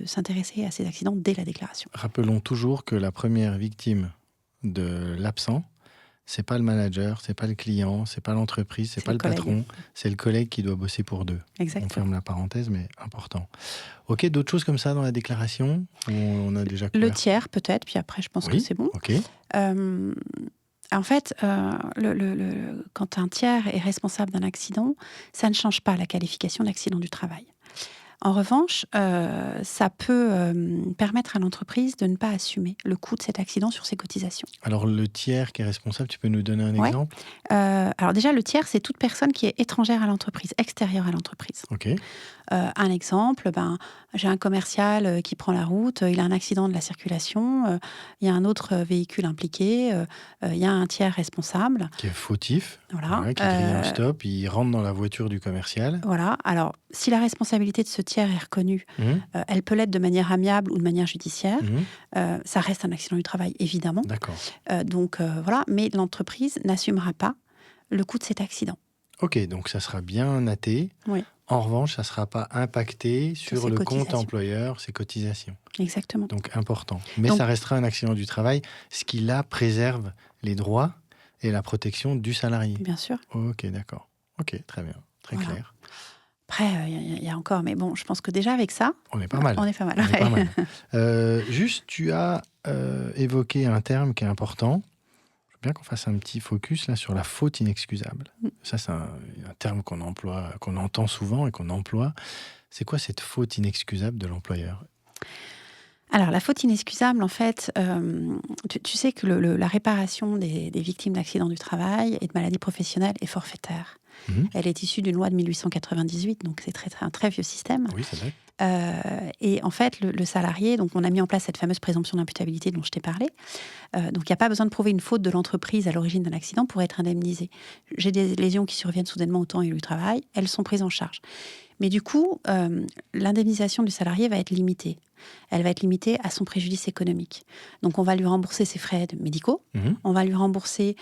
[SPEAKER 2] s'intéresser à ces accidents dès la déclaration.
[SPEAKER 1] Rappelons toujours que la première victime de l'absent, c'est pas le manager, c'est pas le client, c'est pas l'entreprise, c'est
[SPEAKER 2] C'est
[SPEAKER 1] pas
[SPEAKER 2] le
[SPEAKER 1] le
[SPEAKER 2] collègue.
[SPEAKER 1] patron, c'est le collègue qui doit bosser pour deux. On
[SPEAKER 2] Exactement.
[SPEAKER 1] ferme la parenthèse, mais important. Ok, d'autres choses comme ça dans la déclaration où on a déjà
[SPEAKER 2] Le
[SPEAKER 1] couvert?
[SPEAKER 2] tiers peut-être, puis après je pense que
[SPEAKER 1] Oui,
[SPEAKER 2] c'est bon.
[SPEAKER 1] ok.
[SPEAKER 2] En fait, quand un tiers est responsable d'un accident, ça ne change pas la qualification d'accident du travail. En revanche, ça peut permettre à l'entreprise de ne pas assumer le coût de cet accident sur ses cotisations.
[SPEAKER 1] Alors le tiers qui est responsable, tu peux nous donner un
[SPEAKER 2] Ouais.
[SPEAKER 1] exemple?
[SPEAKER 2] Alors déjà, le tiers, c'est toute personne qui est étrangère à l'entreprise, extérieure à l'entreprise.
[SPEAKER 1] Ok,
[SPEAKER 2] Un exemple, j'ai un commercial qui prend la route, il a un accident de la circulation, il y a un autre véhicule impliqué, il y a un tiers responsable.
[SPEAKER 1] qui est fautif,
[SPEAKER 2] Voilà.
[SPEAKER 1] qui crie un stop, il rentre dans la voiture du commercial.
[SPEAKER 2] Voilà. Alors, si la responsabilité de ce tiers est reconnue,
[SPEAKER 1] Mhm,
[SPEAKER 2] elle peut l'être de manière amiable ou de manière judiciaire.
[SPEAKER 1] mhm,
[SPEAKER 2] Ça reste un accident du travail, évidemment.
[SPEAKER 1] d'accord.
[SPEAKER 2] Donc, voilà. Mais l'entreprise n'assumera pas le coût de cet accident.
[SPEAKER 1] Ok, donc ça sera bien naté.
[SPEAKER 2] Oui,
[SPEAKER 1] En revanche, ça ne sera pas impacté sur
[SPEAKER 2] ses
[SPEAKER 1] le compte
[SPEAKER 2] cotisations.
[SPEAKER 1] employeur, ses cotisations.
[SPEAKER 2] Exactement.
[SPEAKER 1] Donc important. Mais
[SPEAKER 2] Donc-
[SPEAKER 1] ça restera un accident du travail, ce qui là préserve les droits et la protection du salarié.
[SPEAKER 2] Bien sûr.
[SPEAKER 1] Ok, d'accord. Ok, très bien. Très
[SPEAKER 2] Voilà.
[SPEAKER 1] clair.
[SPEAKER 2] Après, il y a encore, mais bon, je pense que déjà avec ça,
[SPEAKER 1] On est pas mal.
[SPEAKER 2] on est pas mal.
[SPEAKER 1] On est
[SPEAKER 2] Ouais.
[SPEAKER 1] pas mal. Juste, tu as évoqué un terme qui est important. Je veux bien qu'on fasse un petit focus là sur la faute inexcusable. Ça, c'est un terme qu'on emploie, qu'on entend souvent et qu'on emploie. C'est quoi cette faute inexcusable de l'employeur?
[SPEAKER 2] Alors, la faute inexcusable, en fait, tu sais que la réparation des victimes d'accidents du travail et de maladies professionnelles est forfaitaire.
[SPEAKER 1] Mhm.
[SPEAKER 2] Elle est issue d'une loi de 1898, donc c'est un très vieux système.
[SPEAKER 1] Oui, c'est vrai.
[SPEAKER 2] Et en fait, le salarié, donc on a mis en place cette fameuse présomption d'imputabilité dont je t'ai parlé. Donc il n'y a pas besoin de prouver une faute de l'entreprise à l'origine d'un accident pour être indemnisé. J'ai des lésions qui surviennent soudainement au temps et du travail, elles sont prises en charge. Mais du coup, l'indemnisation du salarié va être limitée. Elle va être limitée à son préjudice économique. Donc on va lui rembourser ses frais médicaux,
[SPEAKER 1] Mhm.
[SPEAKER 2] on va lui rembourser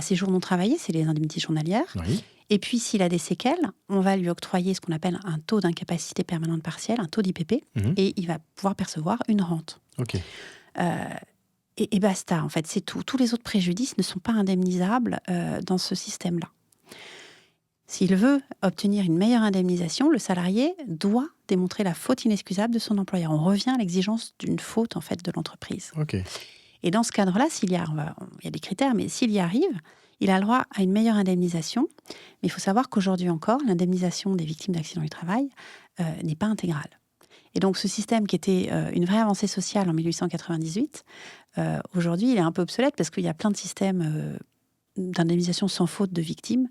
[SPEAKER 2] ses jours non travaillés, c'est les indemnités journalières.
[SPEAKER 1] Oui.
[SPEAKER 2] Et puis, s'il a des séquelles, on va lui octroyer ce qu'on appelle un taux d'incapacité permanente partielle, un taux d'IPP,
[SPEAKER 1] Mhm.
[SPEAKER 2] et il va pouvoir percevoir une rente.
[SPEAKER 1] Ok.
[SPEAKER 2] Et basta, en fait, c'est tout. Tous les autres préjudices ne sont pas indemnisables dans ce système-là. S'il veut obtenir une meilleure indemnisation, le salarié doit démontrer la faute inexcusable de son employeur. On revient à l'exigence d'une faute, en fait, de l'entreprise.
[SPEAKER 1] Ok.
[SPEAKER 2] Et dans ce cadre-là, il y a des critères, mais s'il y arrive, il a le droit à une meilleure indemnisation. Mais il faut savoir qu'aujourd'hui encore, l'indemnisation des victimes d'accidents du travail n'est pas intégrale. Et donc ce système qui était une vraie avancée sociale en 1898, aujourd'hui il est un peu obsolète parce qu'il y a plein de systèmes d'indemnisation sans faute de victimes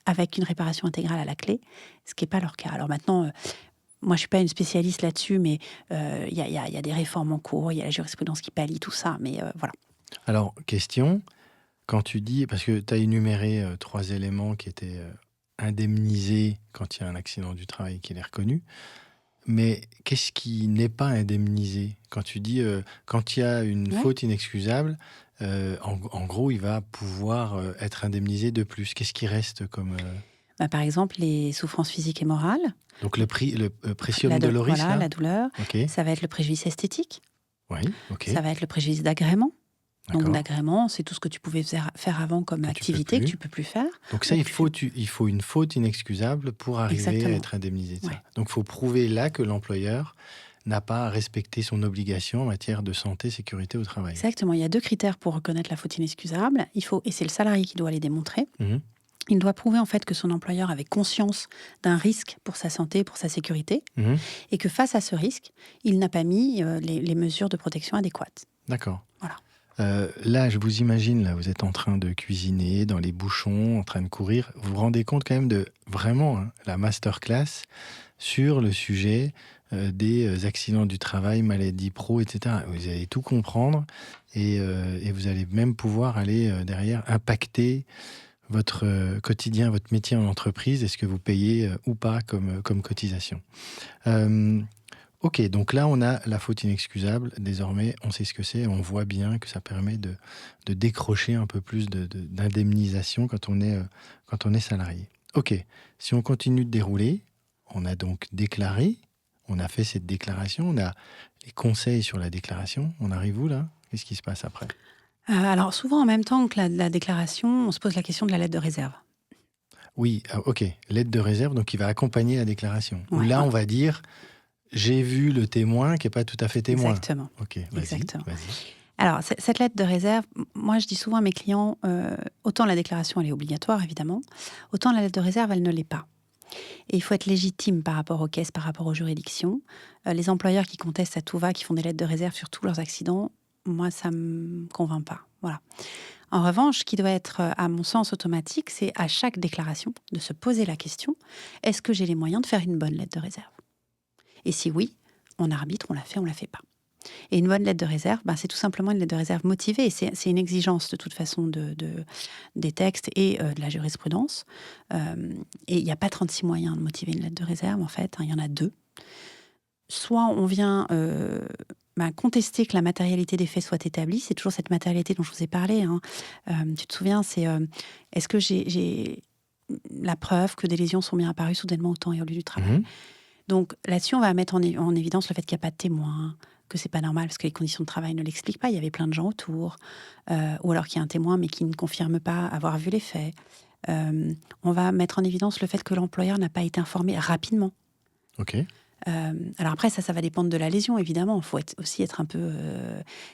[SPEAKER 2] avec une réparation intégrale à la clé, ce qui n'est pas leur cas. Alors maintenant, moi je ne suis pas une spécialiste là-dessus, mais il y a des réformes en cours, il y a la jurisprudence qui pallie tout ça, mais voilà.
[SPEAKER 1] Alors, question, quand tu dis, parce que tu as énuméré 3 éléments qui étaient indemnisés quand il y a un accident du travail qui est reconnu, Mais qu'est-ce qui n'est pas indemnisé? Quand tu dis, quand il y a une
[SPEAKER 2] Ouais.
[SPEAKER 1] faute inexcusable, en gros, il va pouvoir être indemnisé de plus. Qu'est-ce qui reste comme...
[SPEAKER 2] Bah, par exemple, les souffrances physiques et morales,
[SPEAKER 1] Donc le précium doloris,
[SPEAKER 2] voilà,
[SPEAKER 1] là?
[SPEAKER 2] la douleur,
[SPEAKER 1] Ok.
[SPEAKER 2] ça va être le préjudice esthétique,
[SPEAKER 1] Oui, ok.
[SPEAKER 2] ça va être le préjudice d'agrément. Donc
[SPEAKER 1] D'accord.
[SPEAKER 2] d'agrément, c'est tout ce que tu pouvais faire avant comme
[SPEAKER 1] Que tu peux
[SPEAKER 2] activité que
[SPEAKER 1] plus.
[SPEAKER 2] tu peux plus faire.
[SPEAKER 1] Donc ça,
[SPEAKER 2] Ou
[SPEAKER 1] il
[SPEAKER 2] que tu fais...
[SPEAKER 1] faut une faute inexcusable pour arriver à
[SPEAKER 2] Exactement.
[SPEAKER 1] être indemnisé de ça.
[SPEAKER 2] Ouais.
[SPEAKER 1] Donc il faut prouver là que l'employeur n'a pas respecté son obligation en matière de santé, sécurité au travail.
[SPEAKER 2] Exactement. Il y a 2 critères pour reconnaître la faute inexcusable. Il faut, et c'est le salarié qui doit les démontrer.
[SPEAKER 1] Mhm.
[SPEAKER 2] Il doit prouver en fait que son employeur avait conscience d'un risque pour sa santé, pour sa sécurité,
[SPEAKER 1] Mhm.
[SPEAKER 2] et que face à ce risque, il n'a pas mis les mesures de protection adéquates.
[SPEAKER 1] D'accord.
[SPEAKER 2] Voilà.
[SPEAKER 1] Là, je vous imagine, là, vous êtes en train de cuisiner, dans les bouchons, en train de courir. Vous vous rendez compte quand même de vraiment la masterclass sur le sujet des accidents du travail, maladies pro, etc. Vous allez tout comprendre et vous allez même pouvoir aller derrière impacter votre quotidien, votre métier en entreprise, est-ce que vous payez ou pas comme cotisation. Ok, donc là, on a la faute inexcusable. Désormais, on sait ce que c'est. On voit bien que ça permet de décrocher un peu plus d'indemnisation quand on est salarié. Ok, si on continue de dérouler, on a donc déclaré, on a fait cette déclaration, on a les conseils sur la déclaration. On arrive où là? Qu'est-ce qui se passe après?
[SPEAKER 2] Alors souvent en même temps que la déclaration, on se pose la question de la lettre de réserve.
[SPEAKER 1] Oui, ok, lettre de réserve, donc qui va accompagner la déclaration. Où
[SPEAKER 2] Ouais,
[SPEAKER 1] là, on va dire, j'ai vu le témoin qui n'est pas tout à fait témoin.
[SPEAKER 2] exactement.
[SPEAKER 1] Ok,
[SPEAKER 2] Exactement.
[SPEAKER 1] vas-y.
[SPEAKER 2] Alors, cette lettre de réserve, moi, je dis souvent à mes clients, autant la déclaration, elle est obligatoire, évidemment, autant la lettre de réserve, elle ne l'est pas. Et il faut être légitime par rapport aux caisses, par rapport aux juridictions. Les employeurs qui contestent à tout va, qui font des lettres de réserve sur tous leurs accidents, moi, ça ne me convainc pas. Voilà. En revanche, ce qui doit être, à mon sens, automatique, c'est à chaque déclaration de se poser la question, est-ce que j'ai les moyens de faire une bonne lettre de réserve? Et si oui, on arbitre, on la fait, on la fait pas. Et une bonne lettre de réserve, c'est tout simplement une lettre de réserve motivée. C'est une exigence de toute façon des textes et de la jurisprudence. Et il n'y a pas 36 moyens de motiver une lettre de réserve, en fait. Il y en a 2. Soit on vient contester que la matérialité des faits soit établie. C'est toujours cette matérialité dont je vous ai parlé. Tu te souviens, c'est est-ce que j'ai la preuve que des lésions sont bien apparues soudainement au temps et au lieu du travail. Donc là-dessus, on va mettre en évidence le fait qu'il n'y a pas de témoin, que c'est pas normal parce que les conditions de travail ne l'expliquent pas. Il y avait plein de gens autour, ou alors qu'il y a un témoin mais qui ne confirme pas avoir vu les faits. On va mettre en évidence le fait que l'employeur n'a pas été informé rapidement.
[SPEAKER 1] Ok.
[SPEAKER 2] Alors après, ça va dépendre de la lésion, évidemment. Il faut aussi être un peu...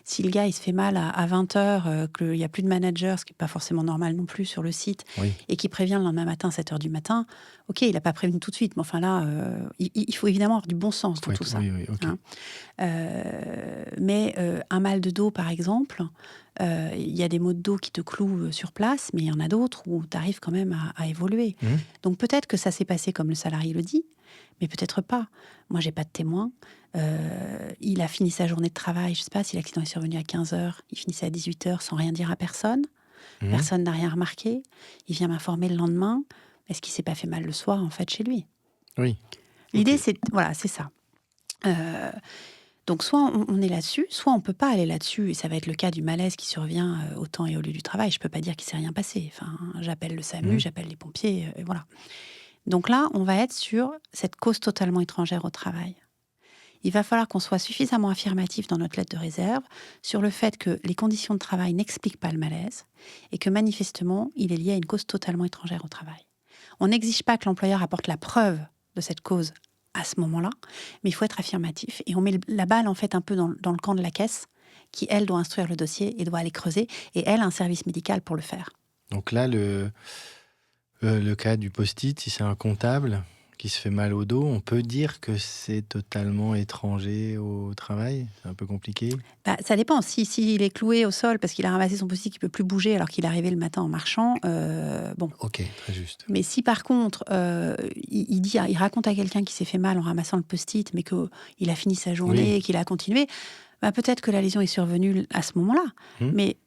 [SPEAKER 2] si le gars, il se fait mal à 20h, qu'il n'y a plus de manager, ce qui n'est pas forcément normal non plus sur le site,
[SPEAKER 1] Oui.
[SPEAKER 2] et qu'il prévient le lendemain matin, 7h du matin, ok, il n'a pas prévenu tout de suite, mais enfin là, il faut évidemment avoir du bon sens dans tout ça.
[SPEAKER 1] Oui, ok.
[SPEAKER 2] Mais un mal de dos, par exemple, il y a des maux de dos qui te clouent sur place, mais il y en a d'autres où tu arrives quand même à évoluer. Donc peut-être que ça s'est passé comme le salarié le dit, mais peut-être pas. Moi, j'ai pas de témoin. Il a fini sa journée de travail, je sais pas si l'accident est survenu à 15h, il finissait à 18h sans rien dire à personne. Personne n'a rien remarqué. Il vient m'informer le lendemain. Est-ce qu'il s'est pas fait mal le soir, en fait, chez lui?
[SPEAKER 1] Oui.
[SPEAKER 2] L'idée,
[SPEAKER 1] Ok.
[SPEAKER 2] c'est ça. Donc, soit on est là-dessus, soit on peut pas aller là-dessus. Et ça va être le cas du malaise qui survient au temps et au lieu du travail. Je peux pas dire qu'il s'est rien passé. Enfin, j'appelle le SAMU, j'appelle les pompiers, et voilà. Donc là, on va être sur cette cause totalement étrangère au travail. Il va falloir qu'on soit suffisamment affirmatif dans notre lettre de réserve sur le fait que les conditions de travail n'expliquent pas le malaise et que manifestement, il est lié à une cause totalement étrangère au travail. On n'exige pas que l'employeur apporte la preuve de cette cause à ce moment-là, mais il faut être affirmatif. Et on met la balle en fait un peu dans le camp de la caisse qui, elle, doit instruire le dossier et doit aller creuser. Et elle a un service médical pour le faire.
[SPEAKER 1] Donc là, le cas du post-it, si c'est un comptable qui se fait mal au dos, on peut dire que c'est totalement étranger au travail? C'est un peu compliqué?
[SPEAKER 2] Ça dépend. S'il est cloué au sol parce qu'il a ramassé son post-it, qu'il ne peut plus bouger alors qu'il est arrivé le matin en marchant, bon.
[SPEAKER 1] Ok, très juste.
[SPEAKER 2] Mais si par contre, il raconte à quelqu'un qui s'est fait mal en ramassant le post-it, mais qu'il a fini sa journée et qu'il a continué, peut-être que la lésion est survenue à ce moment-là. Mais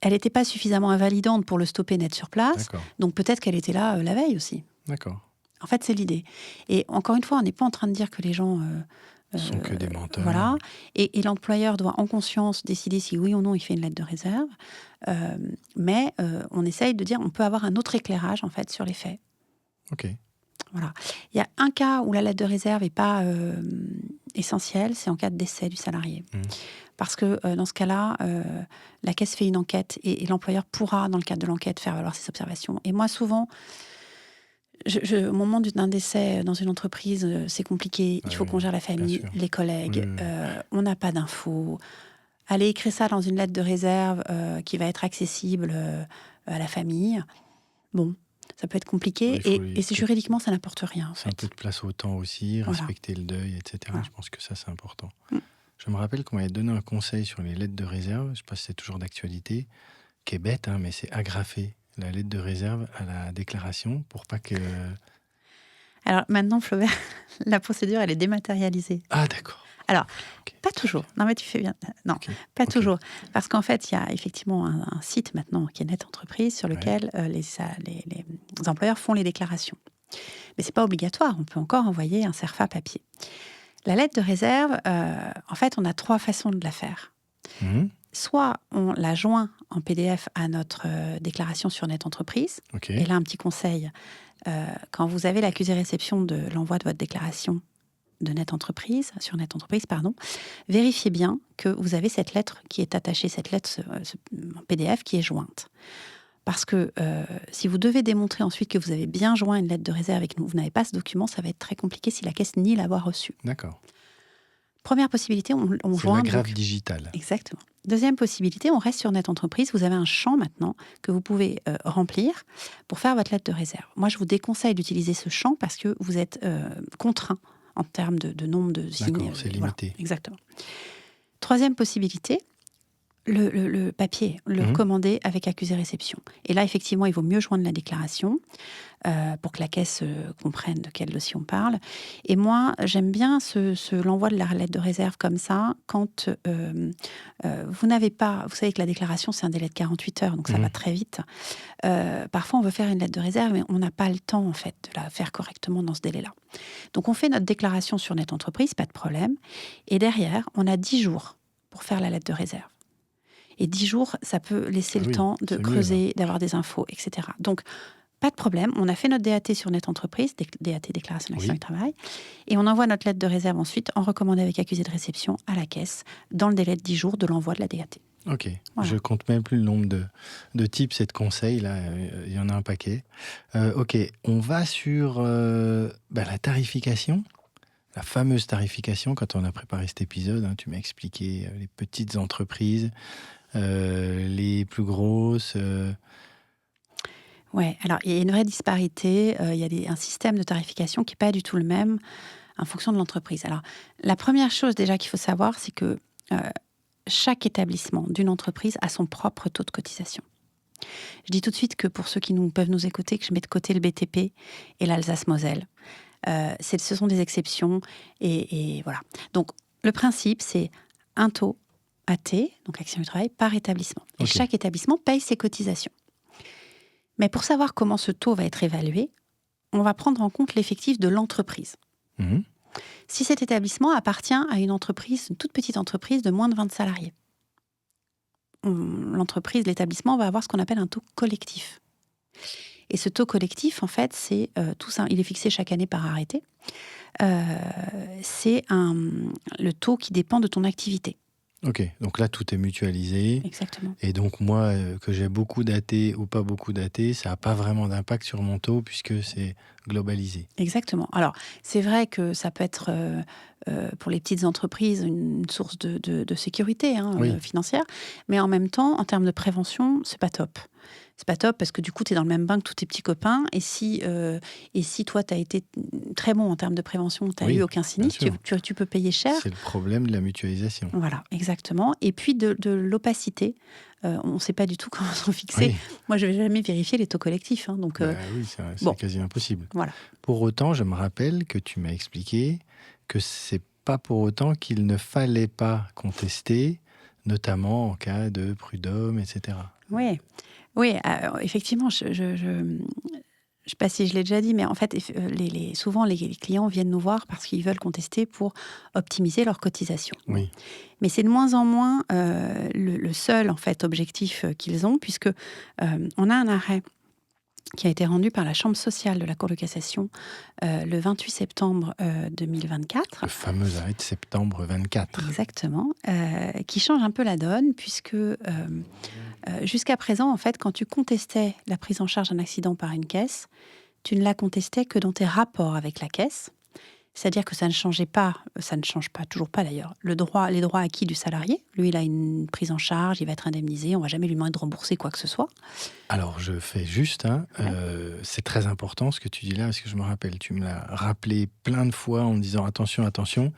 [SPEAKER 2] elle n'était pas suffisamment invalidante pour le stopper net sur place.
[SPEAKER 1] D'accord.
[SPEAKER 2] Donc peut-être qu'elle était là la veille aussi.
[SPEAKER 1] D'accord.
[SPEAKER 2] En fait, c'est l'idée. Et encore une fois, on n'est pas en train de dire que les gens...
[SPEAKER 1] sont que des menteurs.
[SPEAKER 2] Voilà. Et l'employeur doit en conscience décider si oui ou non il fait une lettre de réserve. Mais on essaye de dire on peut avoir un autre éclairage en fait sur les faits.
[SPEAKER 1] Ok.
[SPEAKER 2] Voilà. Il y a un cas où la lettre de réserve n'est pas essentielle, c'est en cas de décès du salarié. Parce que dans ce cas-là, la caisse fait une enquête et l'employeur pourra, dans le cadre de l'enquête, faire valoir ses observations. Et moi, souvent, au moment d'un décès dans une entreprise, c'est compliqué. Il faut qu'on gère la famille, les collègues. On n'a pas d'infos. Allez écrire ça dans une lettre de réserve qui va être accessible à la famille. Bon, ça peut être compliqué. Et juridiquement, ça n'apporte rien.
[SPEAKER 1] C'est un peu de place au temps aussi, respecter le deuil, etc. Voilà. Je pense que ça, c'est important. Je me rappelle qu'on m'avait donné un conseil sur les lettres de réserve. Je ne sais pas si c'est toujours d'actualité, qui est bête, mais c'est agrafer la lettre de réserve à la déclaration pour pas que...
[SPEAKER 2] Alors maintenant, Flaubert, la procédure, elle est dématérialisée.
[SPEAKER 1] Ah, d'accord.
[SPEAKER 2] Alors, pas toujours. Non, mais tu fais bien. Non, pas toujours. Parce qu'en fait, il y a effectivement un site maintenant qui est Net Entreprise sur lequel les employeurs font les déclarations. Mais ce n'est pas obligatoire. On peut encore envoyer un CERFA papier. La lettre de réserve, en fait, on a 3 façons de la faire. Soit on la joint en PDF à notre déclaration sur Net Entreprise. Et là, un petit conseil. Quand vous avez l'accusé-réception de l'envoi de votre déclaration de Net Entreprise, sur Net Entreprise, vérifiez bien que vous avez cette lettre qui est attachée, cette lettre en PDF qui est jointe. Parce que si vous devez démontrer ensuite que vous avez bien joint une lettre de réserve et que vous n'avez pas ce document, ça va être très compliqué si la caisse nie l'avoir reçu.
[SPEAKER 1] D'accord.
[SPEAKER 2] Première possibilité, on joint...
[SPEAKER 1] C'est l'agrafe digitale.
[SPEAKER 2] Exactement. Deuxième possibilité, on reste sur Net Entreprise. Vous avez un champ maintenant que vous pouvez remplir pour faire votre lettre de réserve. Moi, je vous déconseille d'utiliser ce champ parce que vous êtes contraint en termes de nombre de signes.
[SPEAKER 1] D'accord, c'est limité.
[SPEAKER 2] Voilà, exactement. Troisième possibilité, le papier, le recommander avec accusé-réception. Et là, effectivement, il vaut mieux joindre la déclaration pour que la caisse comprenne de quel dossier on parle. Et moi, j'aime bien l'envoi de la lettre de réserve comme ça, quand vous n'avez pas... Vous savez que la déclaration, c'est un délai de 48 heures, donc ça va très vite. Parfois, on veut faire une lettre de réserve, mais on n'a pas le temps, en fait, de la faire correctement dans ce délai-là. Donc, on fait notre déclaration sur Net Entreprise, pas de problème. Et derrière, on a 10 jours pour faire la lettre de réserve. Et 10 jours, ça peut laisser le temps de creuser, d'avoir des infos, etc. Donc, pas de problème. On a fait notre DAT sur Net Entreprise, DAT, déclaration d'accident du travail, et on envoie notre lettre de réserve ensuite, en recommandé avec accusé de réception, à la caisse, dans le délai de 10 jours de l'envoi de la DAT.
[SPEAKER 1] Ok. Voilà. Je compte même plus le nombre de tips et de conseils. Là, il y en a un paquet. Ok. On va sur la tarification. La fameuse tarification, quand on a préparé cet épisode, tu m'as expliqué les petites entreprises, les plus grosses.
[SPEAKER 2] Oui, alors il y a une vraie disparité. Il y a un système de tarification qui n'est pas du tout le même en fonction de l'entreprise. Alors, la première chose déjà qu'il faut savoir, c'est que chaque établissement d'une entreprise a son propre taux de cotisation. Je dis tout de suite que pour ceux qui peuvent nous écouter, que je mets de côté le BTP et l'Alsace-Moselle. Ce sont des exceptions et voilà. Donc, le principe, c'est un taux AT, donc accident du travail, par établissement. Et chaque établissement paye ses cotisations. Mais pour savoir comment ce taux va être évalué, on va prendre en compte l'effectif de l'entreprise. Si cet établissement appartient à une toute petite entreprise de moins de 20 salariés, l'établissement va avoir ce qu'on appelle un taux collectif. Et ce taux collectif, en fait, il est fixé chaque année par arrêté. C'est le taux qui dépend de ton activité.
[SPEAKER 1] Ok, donc là, tout est mutualisé.
[SPEAKER 2] Exactement.
[SPEAKER 1] Et donc, moi, que j'ai beaucoup d'AT ou pas beaucoup d'AT, ça n'a pas vraiment d'impact sur mon taux puisque c'est globalisé.
[SPEAKER 2] Exactement. Alors, c'est vrai que ça peut être, pour les petites entreprises, une source de sécurité financière. Mais en même temps, en termes de prévention, c'est pas top. C'est pas top parce que du coup, tu es dans le même bain que tous tes petits copains. Et si toi, tu as été très bon en termes de prévention, tu n'as eu aucun sinistre, tu peux payer cher.
[SPEAKER 1] C'est le problème de la mutualisation.
[SPEAKER 2] Voilà, exactement. Et puis de l'opacité. On ne sait pas du tout comment sont fixés. Oui. Moi, je ne vais jamais vérifier les taux collectifs. Donc,
[SPEAKER 1] oui, c'est quasi impossible.
[SPEAKER 2] Voilà.
[SPEAKER 1] Pour autant, je me rappelle que tu m'as expliqué que ce n'est pas pour autant qu'il ne fallait pas contester, notamment en cas de prud'homme, etc.
[SPEAKER 2] Oui. Oui, effectivement, je ne sais pas si je l'ai déjà dit, mais en fait, souvent, les clients viennent nous voir parce qu'ils veulent contester pour optimiser leur cotisation.
[SPEAKER 1] Oui.
[SPEAKER 2] Mais c'est de moins en moins le seul en fait, objectif qu'ils ont, puisque on a un arrêt qui a été rendu par la Chambre sociale de la Cour de cassation le 28 septembre 2024.
[SPEAKER 1] Le fameux arrêt de septembre 24.
[SPEAKER 2] Exactement, qui change un peu la donne, puisque jusqu'à présent, en fait, quand tu contestais la prise en charge d'un accident par une caisse, tu ne la contestais que dans tes rapports avec la caisse. C'est-à-dire que ça ne change pas, toujours pas d'ailleurs, les droits acquis du salarié. Lui, il a une prise en charge, il va être indemnisé, on ne va jamais lui demander de rembourser quoi que ce soit.
[SPEAKER 1] Alors, je fais juste, c'est très important ce que tu dis là, parce que je me rappelle, tu me l'as rappelé plein de fois en me disant attention, attention,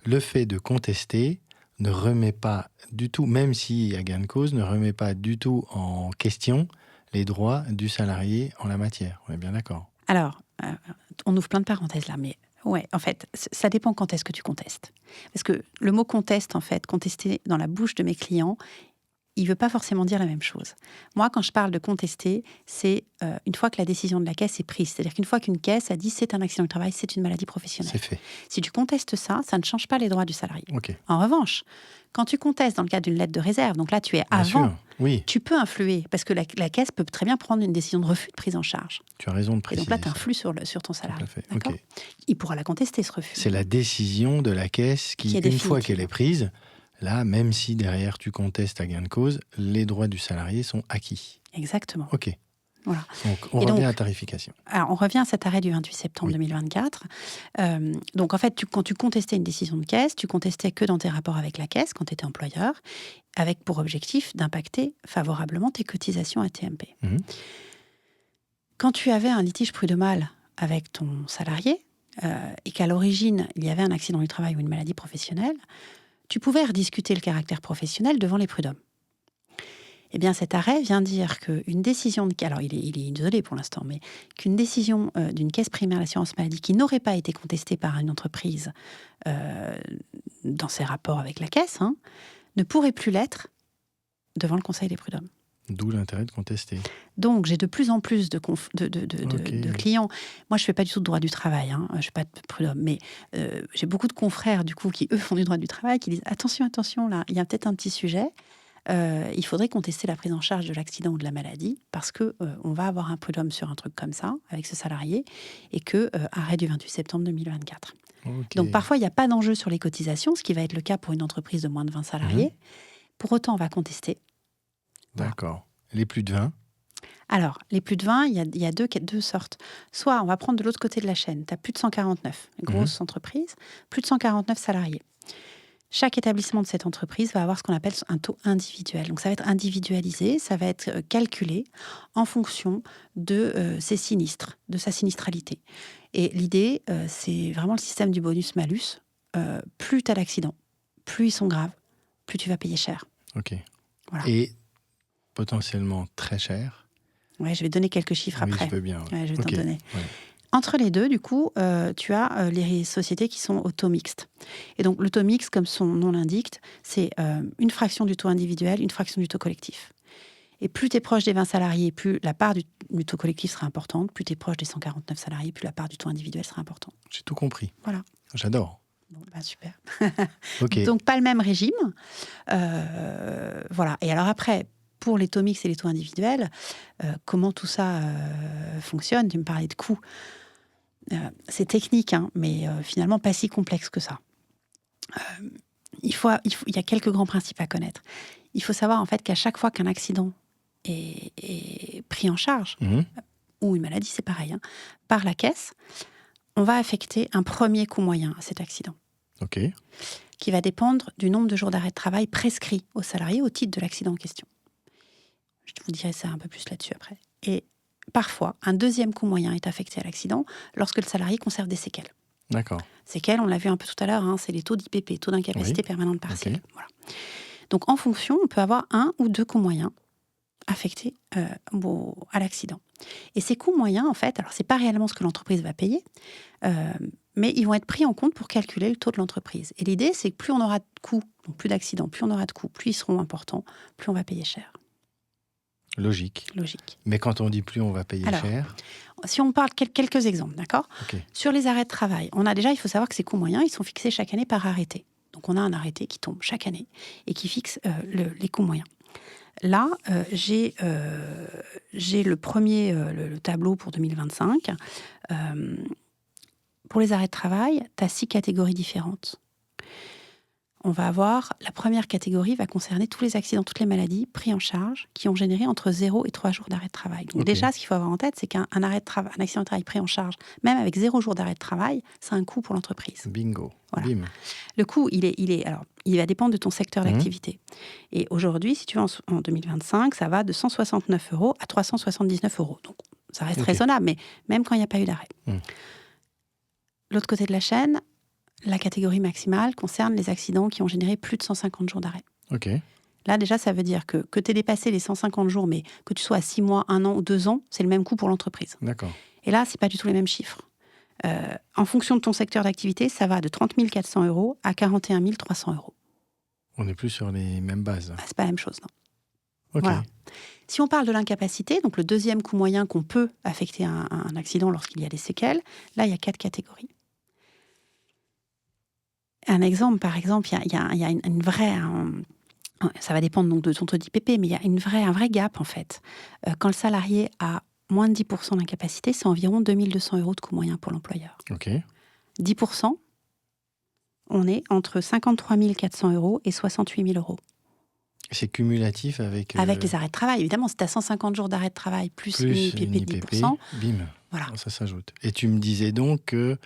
[SPEAKER 1] le fait de contester ne remet pas du tout, même s'il y a gain de cause, ne remet pas du tout en question les droits du salarié en la matière. On est bien d'accord?
[SPEAKER 2] Alors, on ouvre plein de parenthèses là, mais ouais, en fait, ça dépend quand est-ce que tu contestes. Parce que le mot conteste, en fait, contester dans la bouche de mes clients, il ne veut pas forcément dire la même chose. Moi, quand je parle de contester, c'est une fois que la décision de la caisse est prise. C'est-à-dire qu'une fois qu'une caisse a dit c'est un accident du travail, c'est une maladie professionnelle.
[SPEAKER 1] C'est fait.
[SPEAKER 2] Si tu contestes ça, ça ne change pas les droits du salarié.
[SPEAKER 1] Ok.
[SPEAKER 2] En revanche, quand tu contestes dans le cadre d'une lettre de réserve, donc là tu es
[SPEAKER 1] Bien
[SPEAKER 2] avant,
[SPEAKER 1] sûr, oui,
[SPEAKER 2] tu peux influer, parce que la caisse peut très bien prendre une décision de refus de prise en charge.
[SPEAKER 1] tu as raison de
[SPEAKER 2] Et
[SPEAKER 1] préciser.
[SPEAKER 2] donc là, tu
[SPEAKER 1] ça.
[SPEAKER 2] influes sur ton
[SPEAKER 1] Tout
[SPEAKER 2] salarié.
[SPEAKER 1] à fait.
[SPEAKER 2] D'accord.
[SPEAKER 1] Ok.
[SPEAKER 2] Il pourra la contester, ce refus.
[SPEAKER 1] C'est la décision de la caisse
[SPEAKER 2] Qui
[SPEAKER 1] qui,
[SPEAKER 2] est
[SPEAKER 1] une fois
[SPEAKER 2] définitive.
[SPEAKER 1] qu'elle est prise, là, même si derrière tu contestes à gain de cause, les droits du salarié sont acquis.
[SPEAKER 2] Exactement.
[SPEAKER 1] Ok.
[SPEAKER 2] Voilà.
[SPEAKER 1] Donc, on
[SPEAKER 2] Et
[SPEAKER 1] revient
[SPEAKER 2] donc,
[SPEAKER 1] à la tarification.
[SPEAKER 2] Alors, on revient à cet arrêt du 28 septembre
[SPEAKER 1] Oui.
[SPEAKER 2] 2024. Donc, en fait, quand tu contestais une décision de caisse, tu contestais que dans tes rapports avec la caisse, quand tu étais employeur, avec pour objectif d'impacter favorablement tes cotisations AT-MP.
[SPEAKER 1] Mhm.
[SPEAKER 2] Quand tu avais un litige prud'homal avec ton salarié, et qu'à l'origine, il y avait un accident du travail ou une maladie professionnelle, tu pouvais rediscuter le caractère professionnel devant les prud'hommes. Eh bien, cet arrêt vient dire qu'une décision alors il est isolé pour l'instant, mais qu'une décision d'une caisse primaire d'assurance maladie qui n'aurait pas été contestée par une entreprise dans ses rapports avec la caisse, ne pourrait plus l'être devant le Conseil des prud'hommes.
[SPEAKER 1] D'où l'intérêt de contester.
[SPEAKER 2] Donc, j'ai de plus en plus de
[SPEAKER 1] Ok.
[SPEAKER 2] clients. Moi, je ne fais pas du tout de droit du travail, je ne suis pas de prud'homme, mais j'ai beaucoup de confrères, du coup, qui, eux, font du droit du travail, qui disent « Attention, attention, là, il y a peut-être un petit sujet. Il faudrait contester la prise en charge de l'accident ou de la maladie, parce qu'on va avoir un prud'homme sur un truc comme ça, avec ce salarié, et que arrêt du 28 septembre 2024.
[SPEAKER 1] Ok.
[SPEAKER 2] Donc, parfois, il n'y a pas d'enjeu sur les cotisations, ce qui va être le cas pour une entreprise de moins de 20 salariés. Pour autant, on va contester.
[SPEAKER 1] D'accord. Les plus de 20.
[SPEAKER 2] Alors, les plus de 20, il y a deux sortes. Soit on va prendre de l'autre côté de la chaîne, tu as plus de 149, grosse entreprise, plus de 149 salariés. Chaque établissement de cette entreprise va avoir ce qu'on appelle un taux individuel. Donc, ça va être individualisé, ça va être calculé en fonction de ses sinistres, de sa sinistralité. Et l'idée, c'est vraiment le système du bonus-malus. Plus tu as d'accidents, plus ils sont graves, plus tu vas payer cher.
[SPEAKER 1] Ok.
[SPEAKER 2] Voilà.
[SPEAKER 1] Et potentiellement très cher.
[SPEAKER 2] Ouais, je vais donner quelques chiffres
[SPEAKER 1] Oui,
[SPEAKER 2] après.
[SPEAKER 1] je veux bien.
[SPEAKER 2] Ouais, je vais t'en donner.
[SPEAKER 1] Ouais.
[SPEAKER 2] Entre les deux, du coup, tu as les sociétés qui sont au taux mixte. Et donc, le taux mixte, comme son nom l'indique, c'est une fraction du taux individuel, une fraction du taux collectif. Et plus tu es proche des 20 salariés, plus la part du taux collectif sera importante. Plus tu es proche des 149 salariés, plus la part du taux individuel sera importante.
[SPEAKER 1] J'ai tout compris.
[SPEAKER 2] Voilà.
[SPEAKER 1] J'adore.
[SPEAKER 2] Bon, ben super.
[SPEAKER 1] Ok.
[SPEAKER 2] Donc, pas le même régime. Voilà. Et alors après, pour les taux mixtes et les taux individuels, comment tout ça fonctionne? Tu me parlais de coûts. C'est technique, mais finalement pas si complexe que ça. Il y a quelques grands principes à connaître. Il faut savoir en fait qu'à chaque fois qu'un accident est pris en charge, ou une maladie, c'est pareil, par la caisse, on va affecter un premier coût moyen à cet accident.
[SPEAKER 1] Ok.
[SPEAKER 2] Qui va dépendre du nombre de jours d'arrêt de travail prescrits aux salariés au titre de l'accident en question. Je vous dirai ça un peu plus là-dessus après. Et parfois, un deuxième coût moyen est affecté à l'accident lorsque le salarié conserve des séquelles.
[SPEAKER 1] D'accord.
[SPEAKER 2] Séquelles, on l'a vu un peu tout à l'heure, c'est les taux d'IPP, taux d'incapacité permanente partielle.
[SPEAKER 1] Okay.
[SPEAKER 2] Voilà. Donc, en fonction, on peut avoir un ou deux coûts moyens affectés à l'accident. Et ces coûts moyens, en fait, alors c'est pas réellement ce que l'entreprise va payer, mais ils vont être pris en compte pour calculer le taux de l'entreprise. Et l'idée, c'est que plus on aura de coûts, donc plus d'accidents, plus on aura de coûts, plus ils seront importants, plus on va payer cher.
[SPEAKER 1] Logique.
[SPEAKER 2] Logique.
[SPEAKER 1] Mais quand on dit plus on va payer cher...
[SPEAKER 2] si on parle quelques exemples, d'accord ?
[SPEAKER 1] Ok.
[SPEAKER 2] Sur les arrêts de travail, il faut savoir que ces coûts moyens, ils sont fixés chaque année par arrêté. Donc, on a un arrêté qui tombe chaque année et qui fixe les coûts moyens. Là, j'ai le premier le tableau pour 2025. Pour les arrêts de travail, tu as 6 catégories différentes. On va avoir, la première catégorie va concerner tous les accidents, toutes les maladies pris en charge qui ont généré entre 0 et 3 jours d'arrêt de travail. Donc déjà, ce qu'il faut avoir en tête, c'est qu'un accident de travail pris en charge, même avec 0 jour d'arrêt de travail, c'est un coût pour l'entreprise.
[SPEAKER 1] Bingo.
[SPEAKER 2] Voilà.
[SPEAKER 1] Bim.
[SPEAKER 2] Le coût, alors, il va dépendre de ton secteur d'activité. Et aujourd'hui, si tu vas en 2025, ça va de 169 € à 379 €. Donc, ça reste raisonnable, mais même quand il n'y a pas eu d'arrêt. L'autre côté de la chaîne, la catégorie maximale concerne les accidents qui ont généré plus de 150 jours d'arrêt.
[SPEAKER 1] Ok.
[SPEAKER 2] Là, déjà, ça veut dire que tu aies dépassé les 150 jours, mais que tu sois à 6 mois, 1 an ou 2 ans, c'est le même coût pour l'entreprise.
[SPEAKER 1] D'accord.
[SPEAKER 2] Et là, ce n'est pas du tout les mêmes chiffres. En fonction de ton secteur d'activité, ça va de 30 400 € à 41 300 €.
[SPEAKER 1] On n'est plus sur les mêmes bases.
[SPEAKER 2] C'est pas la même chose, non.
[SPEAKER 1] Ok.
[SPEAKER 2] Voilà. Si on parle de l'incapacité, donc le deuxième coût moyen qu'on peut affecter à un accident lorsqu'il y a des séquelles, là, il y a 4 catégories. Un exemple, par exemple, il y a une vraie... ça va dépendre donc de ton taux d'IPP, mais il y a un vrai gap, en fait. Quand le salarié a moins de 10% d'incapacité, c'est environ 2 200 € de coût moyen pour l'employeur.
[SPEAKER 1] Ok.
[SPEAKER 2] 10%, on est entre 53 400 € et 68 000 €.
[SPEAKER 1] C'est cumulatif avec...
[SPEAKER 2] Avec les arrêts de travail, évidemment. Si tu as 150 jours d'arrêt de travail plus une IPP de 10%,
[SPEAKER 1] bim,
[SPEAKER 2] voilà.
[SPEAKER 1] Ça s'ajoute. Et tu me disais donc que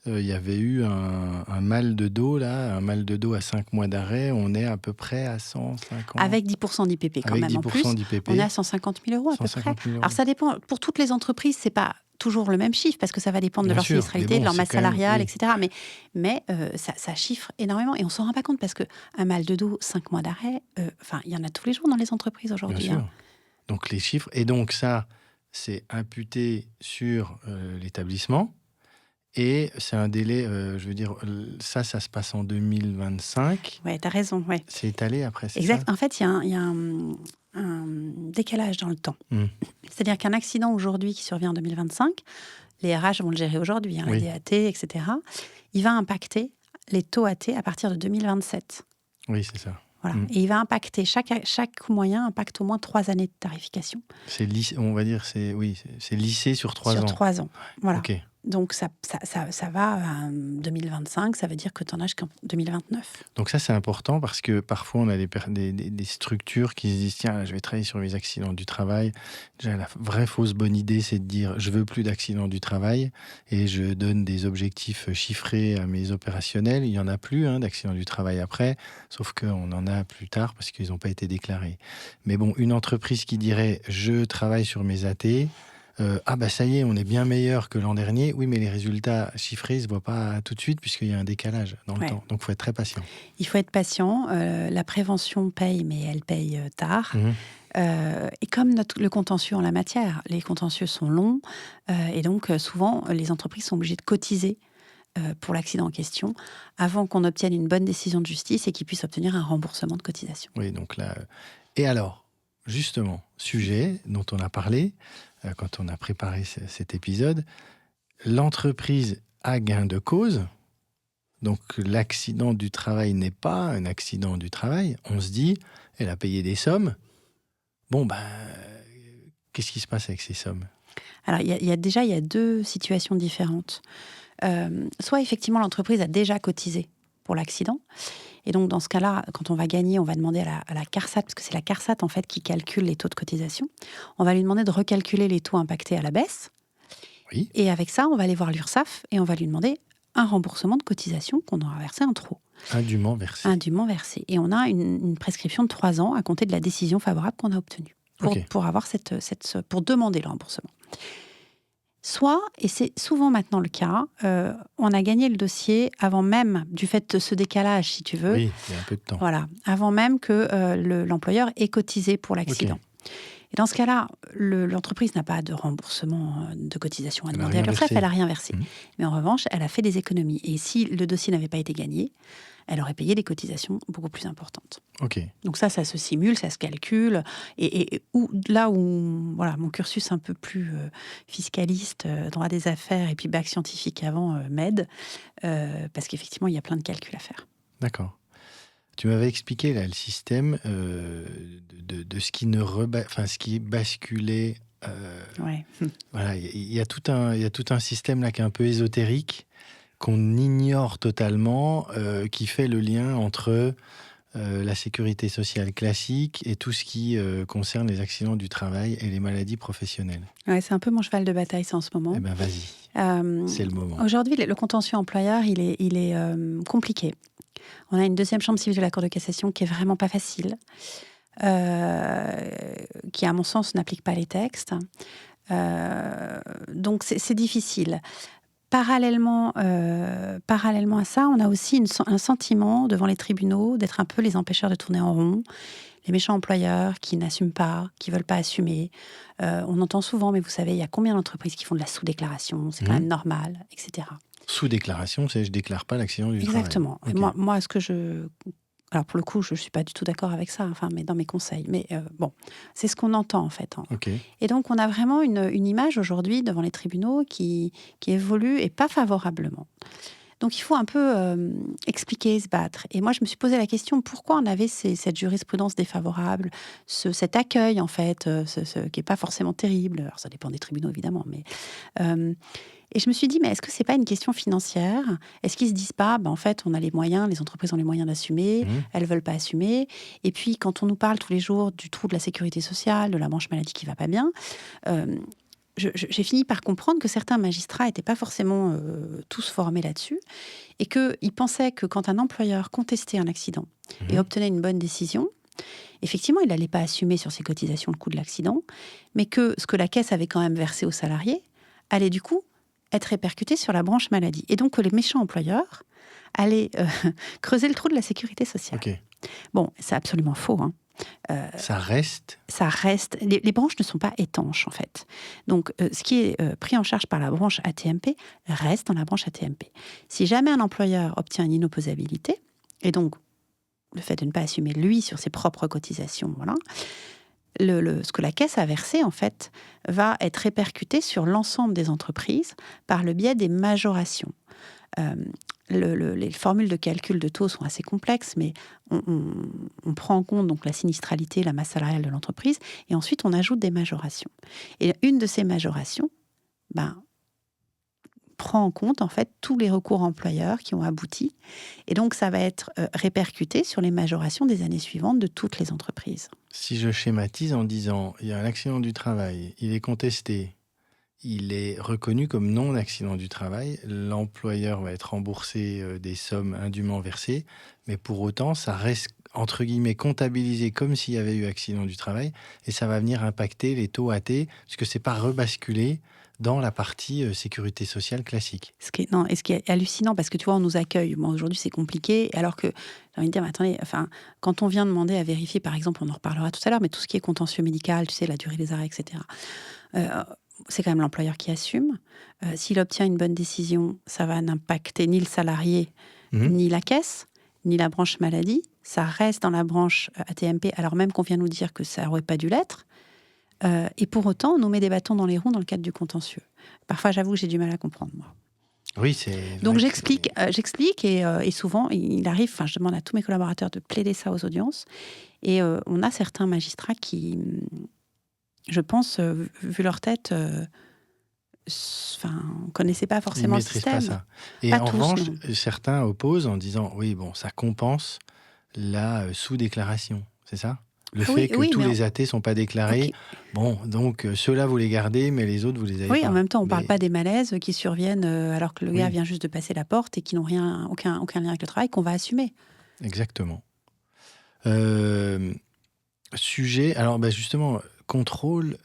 [SPEAKER 1] il y avait eu un mal de dos, là, un mal de dos à 5 mois d'arrêt. On est à peu près à 150...
[SPEAKER 2] Avec 10% d'IPP quand même. En plus,
[SPEAKER 1] d'IPP,
[SPEAKER 2] on est à 150 000 € à peu près. Alors ça dépend. Pour toutes les entreprises, c'est pas toujours le même chiffre, parce que ça va dépendre de leur sinistralité, de leur masse salariale, etc. Mais ça chiffre énormément. Et on ne s'en rend pas compte, parce qu'un mal de dos, 5 mois d'arrêt, il y en a tous les jours dans les entreprises aujourd'hui.
[SPEAKER 1] Bien sûr. Donc les chiffres. Et donc ça, c'est imputé sur l'établissement. Et c'est un délai, ça se passe en 2025.
[SPEAKER 2] Oui, tu as raison. Ouais.
[SPEAKER 1] C'est étalé après, c'est
[SPEAKER 2] exact.
[SPEAKER 1] Ça
[SPEAKER 2] En fait, il y a un décalage dans le temps. C'est-à-dire qu'un accident aujourd'hui qui survient en 2025, les RH vont le gérer aujourd'hui, la DAT, etc. Il va impacter les taux AT à partir de 2027.
[SPEAKER 1] Oui, c'est ça.
[SPEAKER 2] Voilà. Et il va impacter, chaque coût moyen impacte au moins 3 années de tarification.
[SPEAKER 1] C'est on va dire, c'est lissé sur 3 ans.
[SPEAKER 2] Sur 3 ans, voilà.
[SPEAKER 1] Okay.
[SPEAKER 2] Donc ça va à 2025, ça veut dire que tu en as jusqu'en 2029.
[SPEAKER 1] Donc ça, c'est important, parce que parfois on a des structures qui se disent, tiens, là, je vais travailler sur les accidents du travail. Déjà, la vraie fausse bonne idée, c'est de dire, je veux plus d'accidents du travail, et je donne des objectifs chiffrés à mes opérationnels. Il n'y en a plus d'accidents du travail après, sauf qu'on en a plus tard parce qu'ils n'ont pas été déclarés. Mais bon, une entreprise qui dirait, je travaille sur mes AT, ça y est, on est bien meilleur que l'an dernier. Oui, mais les résultats chiffrés ne se voient pas tout de suite, puisqu'il y a un décalage dans le temps. Donc, il faut être très patient. Il
[SPEAKER 2] faut être patient. La prévention paye, mais elle paye tard. Et comme le contentieux en la matière, les contentieux sont longs. Et donc, souvent, les entreprises sont obligées de cotiser pour l'accident en question avant qu'on obtienne une bonne décision de justice et qu'ils puissent obtenir un remboursement de cotisation.
[SPEAKER 1] Oui, donc là... Et alors, justement, sujet dont on a parlé quand on a préparé cet épisode, l'entreprise a gain de cause. Donc l'accident du travail n'est pas un accident du travail. On se dit, elle a payé des sommes. Bon, qu'est-ce qui se passe avec ces sommes ?
[SPEAKER 2] Alors, il y a 2 situations différentes. Soit effectivement l'entreprise a déjà cotisé pour l'accident. Et donc, dans ce cas-là, quand on va gagner, on va demander à la CARSAT, parce que c'est la CARSAT, en fait, qui calcule les taux de cotisation. On va lui demander de recalculer les taux impactés à la baisse.
[SPEAKER 1] Oui.
[SPEAKER 2] Et avec ça, on va aller voir l'URSSAF et on va lui demander un remboursement de cotisation qu'on aura versé en trop.
[SPEAKER 1] Indûment versé.
[SPEAKER 2] Indûment versé. Et on a une prescription de 3 ans à compter de la décision favorable qu'on a obtenue pour avoir pour demander le remboursement. Soit, et c'est souvent maintenant le cas, on a gagné le dossier avant même, du fait de ce décalage, si tu veux.
[SPEAKER 1] Oui, il y a un peu de temps.
[SPEAKER 2] Voilà, avant même que l'employeur ait cotisé pour l'accident. Et dans ce cas-là, l'entreprise n'a pas de remboursement de cotisation à
[SPEAKER 1] Elle n'a
[SPEAKER 2] demander à
[SPEAKER 1] rien
[SPEAKER 2] l'URSSAF,
[SPEAKER 1] versé.
[SPEAKER 2] elle n'a rien versé.
[SPEAKER 1] Mhm.
[SPEAKER 2] Mais en revanche, elle a fait des économies. Et si le dossier n'avait pas été gagné, elle aurait payé des cotisations beaucoup plus importantes.
[SPEAKER 1] Ok.
[SPEAKER 2] Donc ça se simule, ça se calcule. Là où voilà, mon cursus un peu plus fiscaliste, droit des affaires et puis bac scientifique avant m'aide, parce qu'effectivement, il y a plein de calculs à faire.
[SPEAKER 1] D'accord. Tu m'avais expliqué là le système de ce qui ce qui basculait.
[SPEAKER 2] Ouais.
[SPEAKER 1] Voilà, il y a tout un système là qui est un peu ésotérique qu'on ignore totalement, qui fait le lien entre la sécurité sociale classique et tout ce qui concerne les accidents du travail et les maladies professionnelles.
[SPEAKER 2] Ouais, c'est un peu mon cheval de bataille, ça, en ce moment.
[SPEAKER 1] Eh bien, vas-y, c'est le moment.
[SPEAKER 2] Aujourd'hui, le contentieux employeur, il est compliqué. On a une deuxième chambre civile de la Cour de cassation qui est vraiment pas facile, qui, à mon sens, n'applique pas les textes. Donc, c'est difficile. Parallèlement à ça, on a aussi un sentiment devant les tribunaux d'être un peu les empêcheurs de tourner en rond, les méchants employeurs qui n'assument pas, qui veulent pas assumer. On entend souvent, mais vous savez, il y a combien d'entreprises qui font de la sous-déclaration, c'est quand même normal, etc.
[SPEAKER 1] Sous-déclaration, c'est je déclare pas l'accident du travail.
[SPEAKER 2] Exactement.
[SPEAKER 1] Okay.
[SPEAKER 2] Moi, alors pour le coup, je ne suis pas du tout d'accord avec ça, mais dans mes conseils. Mais bon, c'est ce qu'on entend en fait.
[SPEAKER 1] Okay.
[SPEAKER 2] Et donc, on a vraiment une image aujourd'hui devant les tribunaux qui évolue et pas favorablement. Donc, il faut un peu expliquer, se battre. Et moi, je me suis posé la question, pourquoi on avait cette jurisprudence défavorable, cet accueil, en fait, qui n'est pas forcément terrible. Alors, ça dépend des tribunaux, évidemment, mais... Et je me suis dit, mais est-ce que c'est pas une question financière? Est-ce qu'ils se disent pas, en fait, on a les moyens, les entreprises ont les moyens d'assumer, elles veulent pas assumer. Et puis, quand on nous parle tous les jours du trou de la sécurité sociale, de la branche maladie qui va pas bien, j'ai fini par comprendre que certains magistrats n'étaient pas forcément tous formés là-dessus et qu'ils pensaient que quand un employeur contestait un accident et obtenait une bonne décision, effectivement, il n'allait pas assumer sur ses cotisations le coût de l'accident, mais que ce que la caisse avait quand même versé aux salariés allait du coup être répercuté sur la branche maladie. Et donc que les méchants employeurs allaient creuser le trou de la sécurité sociale.
[SPEAKER 1] Okay.
[SPEAKER 2] Bon, c'est absolument faux.
[SPEAKER 1] Ça reste.
[SPEAKER 2] Les branches ne sont pas étanches, en fait. Donc, ce qui est pris en charge par la branche AT-MP reste dans la branche AT-MP. Si jamais un employeur obtient une inopposabilité, et donc le fait de ne pas assumer, lui, sur ses propres cotisations, voilà, ce que la caisse a versé, en fait, va être répercuté sur l'ensemble des entreprises par le biais des majorations. Les formules de calcul de taux sont assez complexes, mais on prend en compte donc la sinistralité, la masse salariale de l'entreprise, et ensuite on ajoute des majorations. Et une de ces majorations prend en compte en fait tous les recours employeurs qui ont abouti, et donc ça va être répercuté sur les majorations des années suivantes de toutes les entreprises.
[SPEAKER 1] Si je schématise en disant il y a un accident du travail, il est contesté, il est reconnu comme non-accident du travail, l'employeur va être remboursé des sommes indûment versées, mais pour autant, ça reste, entre guillemets, comptabilisé comme s'il y avait eu accident du travail, et ça va venir impacter les taux AT, puisque c'est pas rebasculé dans la partie sécurité sociale classique.
[SPEAKER 2] Ce qui est hallucinant, parce que tu vois, on nous accueille. Moi, aujourd'hui, c'est compliqué, alors que, j'ai envie de dire, mais attendez, quand on vient demander à vérifier, par exemple, on en reparlera tout à l'heure, mais tout ce qui est contentieux médical, tu sais, la durée des arrêts, etc., c'est quand même l'employeur qui assume. S'il obtient une bonne décision, ça va n'impacter ni le salarié, ni la caisse, ni la branche maladie. Ça reste dans la branche AT-MP, alors même qu'on vient nous dire que ça n'aurait pas dû l'être. Et pour autant, on nous met des bâtons dans les roues dans le cadre du contentieux. Parfois, j'avoue que j'ai du mal à comprendre, moi.
[SPEAKER 1] Oui, c'est...
[SPEAKER 2] Donc, j'explique et souvent, il arrive, je demande à tous mes collaborateurs de plaider ça aux audiences. Et on a certains magistrats qui... je pense, vu leur tête, ne connaissaient pas forcément le système.
[SPEAKER 1] Pas ça. Et
[SPEAKER 2] pas
[SPEAKER 1] en
[SPEAKER 2] tous,
[SPEAKER 1] revanche,
[SPEAKER 2] non.
[SPEAKER 1] certains opposent en disant, oui, bon, ça compense la sous-déclaration, c'est ça? Le fait que tous les AT ne sont pas déclarés, bon, donc ceux-là, vous les gardez, mais les autres, vous les avez pas.
[SPEAKER 2] Oui, en même temps, on ne parle pas des malaises qui surviennent alors que le gars vient juste de passer la porte et qui n'ont aucun lien avec le travail, qu'on va assumer.
[SPEAKER 1] Exactement. Sujet, alors justement, contrôle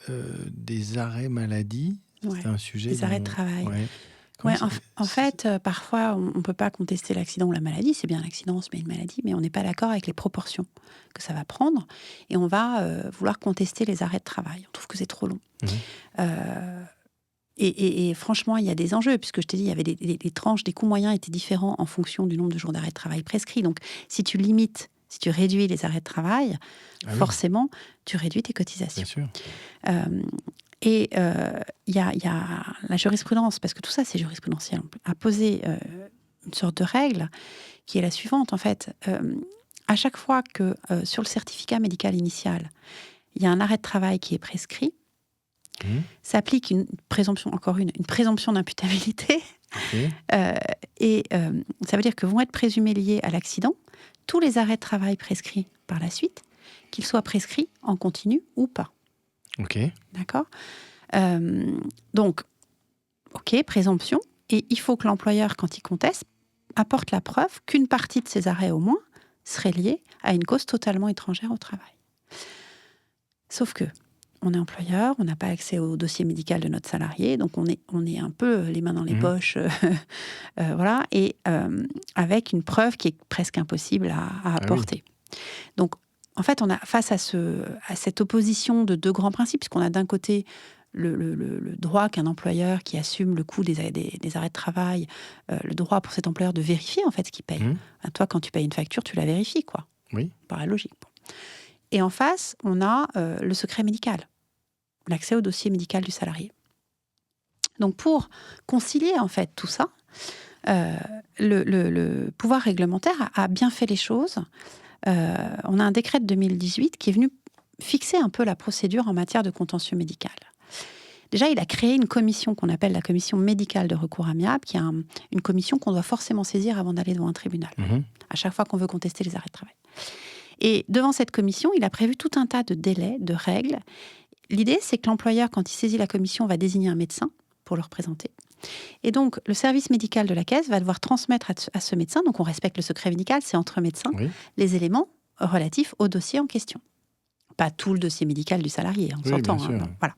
[SPEAKER 1] des arrêts maladie, c'est un sujet...
[SPEAKER 2] Des arrêts de travail.
[SPEAKER 1] Ouais. Comment
[SPEAKER 2] Ouais, en fait, parfois, on ne peut pas contester l'accident ou la maladie. C'est bien l'accident, on se met une maladie, mais on n'est pas d'accord avec les proportions que ça va prendre. Et on va vouloir contester les arrêts de travail. On trouve que c'est trop long.
[SPEAKER 1] Mhm.
[SPEAKER 2] Et franchement, il y a des enjeux, puisque je t'ai dit, il y avait des tranches, des coûts moyens étaient différents en fonction du nombre de jours d'arrêt de travail prescrits. Donc, si tu limites, si tu réduis les arrêts de travail,
[SPEAKER 1] Ah oui,
[SPEAKER 2] forcément, tu réduis tes
[SPEAKER 1] bien
[SPEAKER 2] cotisations.
[SPEAKER 1] sûr.
[SPEAKER 2] Il y a la jurisprudence, parce que tout ça, c'est jurisprudentiel, a posé une sorte de règle qui est la suivante, en fait. À chaque fois que sur le certificat médical initial, il y a un arrêt de travail qui est prescrit,
[SPEAKER 1] Mhm.
[SPEAKER 2] s'applique une présomption, encore une présomption d'imputabilité.
[SPEAKER 1] Ok.
[SPEAKER 2] Ça veut dire que vont être présumés liés à l'accident tous les arrêts de travail prescrits par la suite, qu'ils soient prescrits en continu ou pas.
[SPEAKER 1] Ok.
[SPEAKER 2] D'accord Donc, ok, présomption. Et il faut que l'employeur, quand il conteste, apporte la preuve qu'une partie de ces arrêts au moins serait liée à une cause totalement étrangère au travail. Sauf que on est employeur, on n'a pas accès au dossier médical de notre salarié, donc on est un peu les mains dans les
[SPEAKER 1] Mhm.
[SPEAKER 2] poches, voilà, et avec une preuve qui est presque impossible à
[SPEAKER 1] Ah oui.
[SPEAKER 2] apporter. Donc, en fait, on a face à cette opposition de deux grands principes, puisqu'on a d'un côté le droit qu'un employeur qui assume le coût des arrêts de travail, le droit pour cet employeur de vérifier en fait ce qu'il paye.
[SPEAKER 1] Mhm.
[SPEAKER 2] Toi, quand tu payes une facture, tu la vérifies, quoi,
[SPEAKER 1] Oui.
[SPEAKER 2] par la logique. Bon. Et en face, on a le secret médical, l'accès au dossier médical du salarié. Donc, pour concilier en fait tout ça, le pouvoir réglementaire a bien fait les choses. On a un décret de 2018 qui est venu fixer un peu la procédure en matière de contentieux médical. Déjà, il a créé une commission qu'on appelle la commission médicale de recours amiable, qui est une commission qu'on doit forcément saisir avant d'aller devant un tribunal,
[SPEAKER 1] Mhm.
[SPEAKER 2] à chaque fois qu'on veut contester les arrêts de travail. Et devant cette commission, il a prévu tout un tas de délais, de règles. L'idée, c'est que l'employeur, quand il saisit la commission, va désigner un médecin pour le représenter. Et donc, le service médical de la caisse va devoir transmettre à ce médecin, donc on respecte le secret médical, c'est entre médecins,
[SPEAKER 1] Oui.
[SPEAKER 2] les éléments relatifs au dossier en question. Pas tout le dossier médical du salarié, on
[SPEAKER 1] Oui,
[SPEAKER 2] s'entend.
[SPEAKER 1] bien sûr.
[SPEAKER 2] Non, voilà.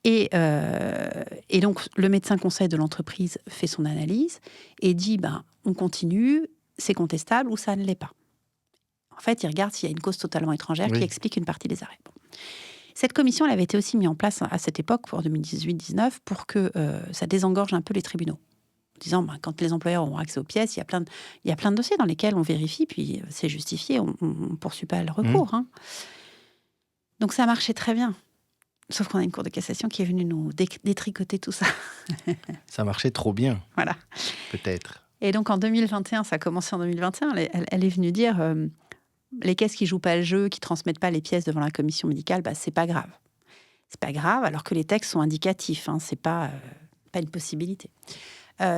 [SPEAKER 2] Et donc, le médecin conseil de l'entreprise fait son analyse et dit, on continue, c'est contestable ou ça ne l'est pas. En fait, il regarde s'il y a une cause totalement étrangère qui
[SPEAKER 1] Oui.
[SPEAKER 2] explique une partie des arrêts. Bon. Cette commission, elle avait été aussi mise en place à cette époque, pour 2018-19, pour que ça désengorge un peu les tribunaux. En disant, quand les employeurs auront accès aux pièces, il y a plein de dossiers dans lesquels on vérifie, puis c'est justifié, on ne poursuit pas le recours. Hein. Donc ça marchait très bien. Sauf qu'on a une cour de cassation qui est venue nous détricoter tout ça.
[SPEAKER 1] Ça marchait trop bien,
[SPEAKER 2] Voilà.
[SPEAKER 1] peut-être.
[SPEAKER 2] Et donc en 2021, ça a commencé en 2021, elle est venue dire les caisses qui jouent pas le jeu, qui transmettent pas les pièces devant la commission médicale, c'est pas grave. C'est pas grave, alors que les textes sont indicatifs, hein, c'est pas une possibilité.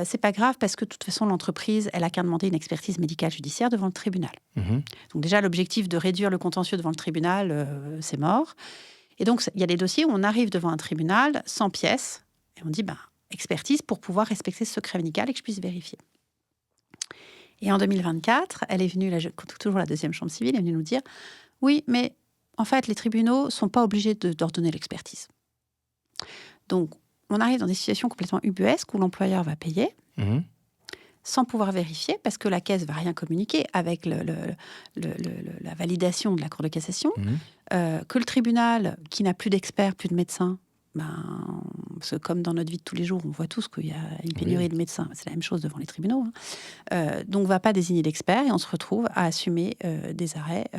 [SPEAKER 2] C'est pas grave parce que de toute façon, l'entreprise, elle a qu'à demander une expertise médicale judiciaire devant le tribunal.
[SPEAKER 1] Mhm.
[SPEAKER 2] Donc déjà, l'objectif de réduire le contentieux devant le tribunal, c'est mort. Et donc, il y a des dossiers où on arrive devant un tribunal sans pièces, et on dit, expertise pour pouvoir respecter ce secret médical et que je puisse vérifier. Et en 2024, elle est venue, toujours la deuxième chambre civile, elle est venue nous dire, oui, mais en fait, les tribunaux ne sont pas obligés d'ordonner l'expertise. Donc, on arrive dans des situations complètement ubuesques où l'employeur va payer
[SPEAKER 1] Mhm.
[SPEAKER 2] sans pouvoir vérifier parce que la caisse ne va rien communiquer avec la validation de la Cour de cassation,
[SPEAKER 1] Mhm.
[SPEAKER 2] que le tribunal, qui n'a plus d'experts, plus de médecins, parce que comme dans notre vie de tous les jours, on voit tous qu'il y a une pénurie
[SPEAKER 1] Oui.
[SPEAKER 2] de médecins, c'est la même chose devant les tribunaux, donc ne va pas désigner d'experts et on se retrouve à assumer des arrêts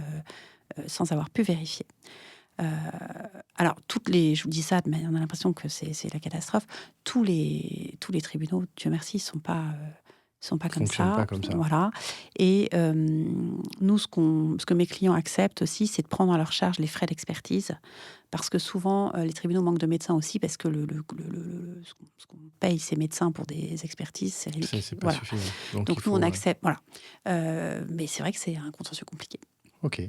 [SPEAKER 2] sans avoir pu vérifier. Alors, je vous dis ça, mais on a l'impression que c'est la catastrophe. Tous les tribunaux, Dieu merci, sont pas comme
[SPEAKER 1] Fonctionne
[SPEAKER 2] ça.
[SPEAKER 1] pas comme ça.
[SPEAKER 2] Voilà. Et nous, ce que mes clients acceptent aussi, c'est de prendre à leur charge les frais d'expertise. Parce que souvent, les tribunaux manquent de médecins aussi, parce que ce qu'on paye ces médecins pour des expertises, c'est ridicule.
[SPEAKER 1] C'est pas
[SPEAKER 2] Voilà.
[SPEAKER 1] suffisant.
[SPEAKER 2] Donc
[SPEAKER 1] il
[SPEAKER 2] nous,
[SPEAKER 1] faut,
[SPEAKER 2] on accepte. Voilà. Mais c'est vrai que c'est un contentieux compliqué.
[SPEAKER 1] Ok.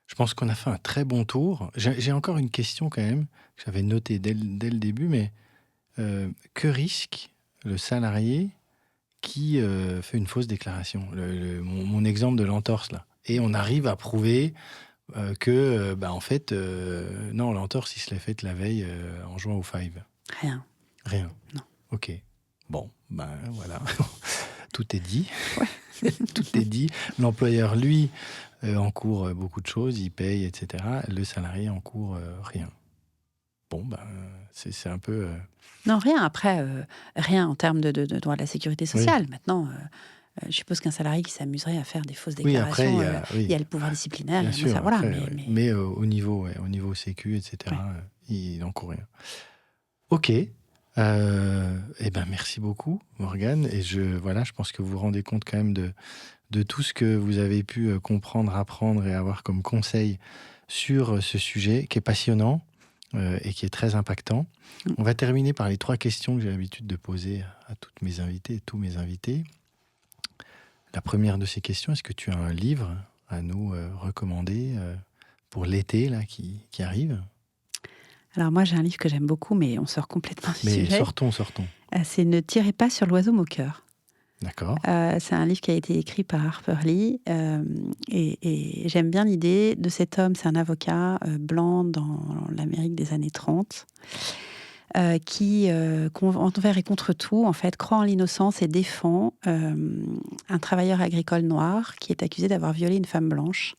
[SPEAKER 1] Je pense qu'on a fait un très bon tour. J'ai encore une question quand même, que j'avais notée dès le début, mais que risque le salarié qui fait une fausse déclaration, mon exemple de l'entorse là, et on arrive à prouver que, en fait, non, l'entorse, il se l'est faite la veille en jouant au Five.
[SPEAKER 2] Rien.
[SPEAKER 1] Rien.
[SPEAKER 2] Non.
[SPEAKER 1] Ok. Bon, ben voilà, tout est dit. Tout est dit. L'employeur, lui, encourt beaucoup de choses, il paye, etc. Le salarié encourt rien. Bon, ben, c'est un peu...
[SPEAKER 2] Non, rien. Après, rien en termes de droit de la sécurité
[SPEAKER 1] Oui,
[SPEAKER 2] sociale. Maintenant, je suppose qu'un salarié qui s'amuserait à faire des fausses
[SPEAKER 1] oui, après,
[SPEAKER 2] déclarations, il y
[SPEAKER 1] oui,
[SPEAKER 2] a le pouvoir disciplinaire,
[SPEAKER 1] bien
[SPEAKER 2] et moi, ça,
[SPEAKER 1] sûr,
[SPEAKER 2] voilà.
[SPEAKER 1] après, ouais. Mais au niveau, ouais, au niveau sécu, etc.,
[SPEAKER 2] Ouais.
[SPEAKER 1] il n'encourt rien. Ok. Eh ben, merci beaucoup, Morgane. Et voilà, je pense que vous vous rendez compte quand même de tout ce que vous avez pu comprendre, apprendre et avoir comme conseil sur ce sujet qui est passionnant et qui est très impactant. On va terminer par les 3 questions que j'ai l'habitude de poser à toutes mes invitées et tous mes invités. La première de ces questions, est-ce que tu as un livre à nous recommander pour l'été là, qui arrive?
[SPEAKER 2] Alors moi, j'ai un livre que j'aime beaucoup, mais on sort complètement du
[SPEAKER 1] Mais
[SPEAKER 2] sujet.
[SPEAKER 1] sortons.
[SPEAKER 2] C'est Ne tirez pas sur l'oiseau moqueur.
[SPEAKER 1] D'accord.
[SPEAKER 2] C'est un livre qui a été écrit par Harper Lee, et j'aime bien l'idée de cet homme. C'est un avocat blanc dans l'Amérique des années 30, qui, envers et contre tout, en fait, croit en l'innocence et défend un travailleur agricole noir qui est accusé d'avoir violé une femme blanche.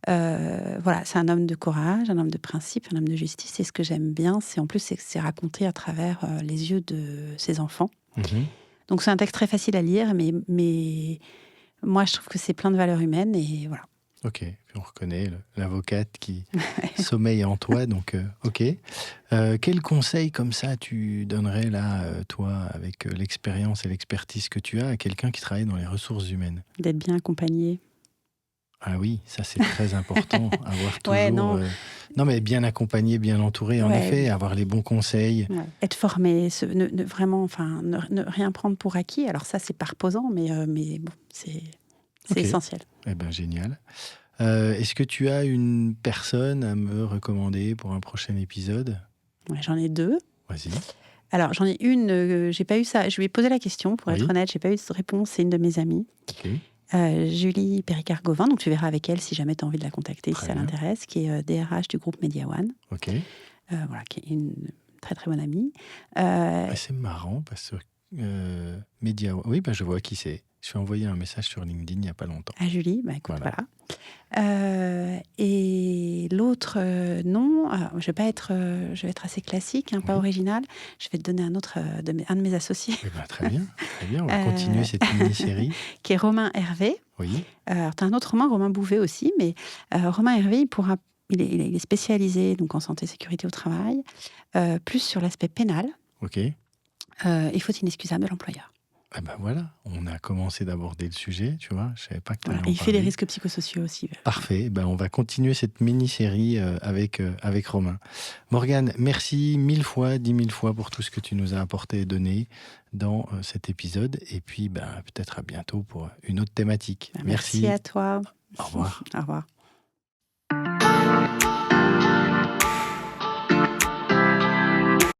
[SPEAKER 2] Voilà, c'est un homme de courage, un homme de principe, un homme de justice. Et ce que j'aime bien, c'est que c'est raconté à travers les yeux de ses enfants.
[SPEAKER 1] Mhm.
[SPEAKER 2] Donc c'est un texte très facile à lire, mais moi je trouve que c'est plein de valeurs humaines, et voilà.
[SPEAKER 1] Ok, puis on reconnaît l'avocate qui sommeille en toi, donc ok. Quel conseil comme ça tu donnerais là, toi, avec l'expérience et l'expertise que tu as, à quelqu'un qui travaille dans les ressources humaines?
[SPEAKER 2] D'être bien accompagné.
[SPEAKER 1] Ah oui, ça c'est très important, avoir
[SPEAKER 2] Ouais,
[SPEAKER 1] toujours...
[SPEAKER 2] non,
[SPEAKER 1] Non mais bien accompagné, bien entouré, en
[SPEAKER 2] ouais,
[SPEAKER 1] effet, avoir les bons conseils.
[SPEAKER 2] ouais. Être formé, vraiment, enfin, ne rien prendre pour acquis. Alors ça, c'est pas reposant, mais bon, c'est
[SPEAKER 1] Ok,
[SPEAKER 2] essentiel.
[SPEAKER 1] eh ben génial. Est-ce que tu as une personne à me recommander pour un prochain épisode?
[SPEAKER 2] Ouais, j'en ai 2.
[SPEAKER 1] Vas-y.
[SPEAKER 2] Alors j'en ai une, j'ai pas eu ça. Je lui ai posé la question, pour être
[SPEAKER 1] Oui.
[SPEAKER 2] honnête, j'ai pas eu de réponse. C'est une de mes amies.
[SPEAKER 1] Ok,
[SPEAKER 2] Julie Péricard-Gauvin, donc tu verras avec elle si jamais tu as envie de la contacter, si
[SPEAKER 1] très
[SPEAKER 2] ça
[SPEAKER 1] bien.
[SPEAKER 2] l'intéresse, qui est DRH du groupe Media One,
[SPEAKER 1] Ok.
[SPEAKER 2] voilà, qui est une très très bonne amie.
[SPEAKER 1] Ah, c'est marrant parce que Média, oui, bah, je vois qui c'est. Je lui ai envoyé un message sur LinkedIn il n'y a pas longtemps.
[SPEAKER 2] À Julie, bah écoute,
[SPEAKER 1] Voilà.
[SPEAKER 2] voilà. Et l'autre, non, alors, je vais être assez classique, pas
[SPEAKER 1] Oui.
[SPEAKER 2] original. Je vais te donner un autre, un de mes associés,
[SPEAKER 1] Eh ben, très bien, très bien. On va
[SPEAKER 2] Euh,
[SPEAKER 1] continuer cette mini-série.
[SPEAKER 2] qui est Romain Hervé.
[SPEAKER 1] Oui.
[SPEAKER 2] Alors, tu as un autre Romain Bouvet aussi, mais Romain Hervé, il est spécialisé donc, en santé et sécurité au travail, plus sur l'aspect pénal
[SPEAKER 1] Ok.
[SPEAKER 2] et faute inexcusable de l'employeur.
[SPEAKER 1] Eh ben voilà, on a commencé d'aborder le sujet, tu vois. Je savais pas que tu
[SPEAKER 2] Voilà.
[SPEAKER 1] allais
[SPEAKER 2] Et
[SPEAKER 1] en
[SPEAKER 2] il fait les
[SPEAKER 1] parler.
[SPEAKER 2] risques psychosociaux aussi.
[SPEAKER 1] Parfait. Ben, on va continuer cette mini-série avec Romain. Morgane, merci 1000 fois, 10 000 fois pour tout ce que tu nous as apporté et donné dans cet épisode. Et puis, ben, peut-être à bientôt pour une autre thématique.
[SPEAKER 2] Merci à toi.
[SPEAKER 1] Au revoir.
[SPEAKER 2] Au revoir.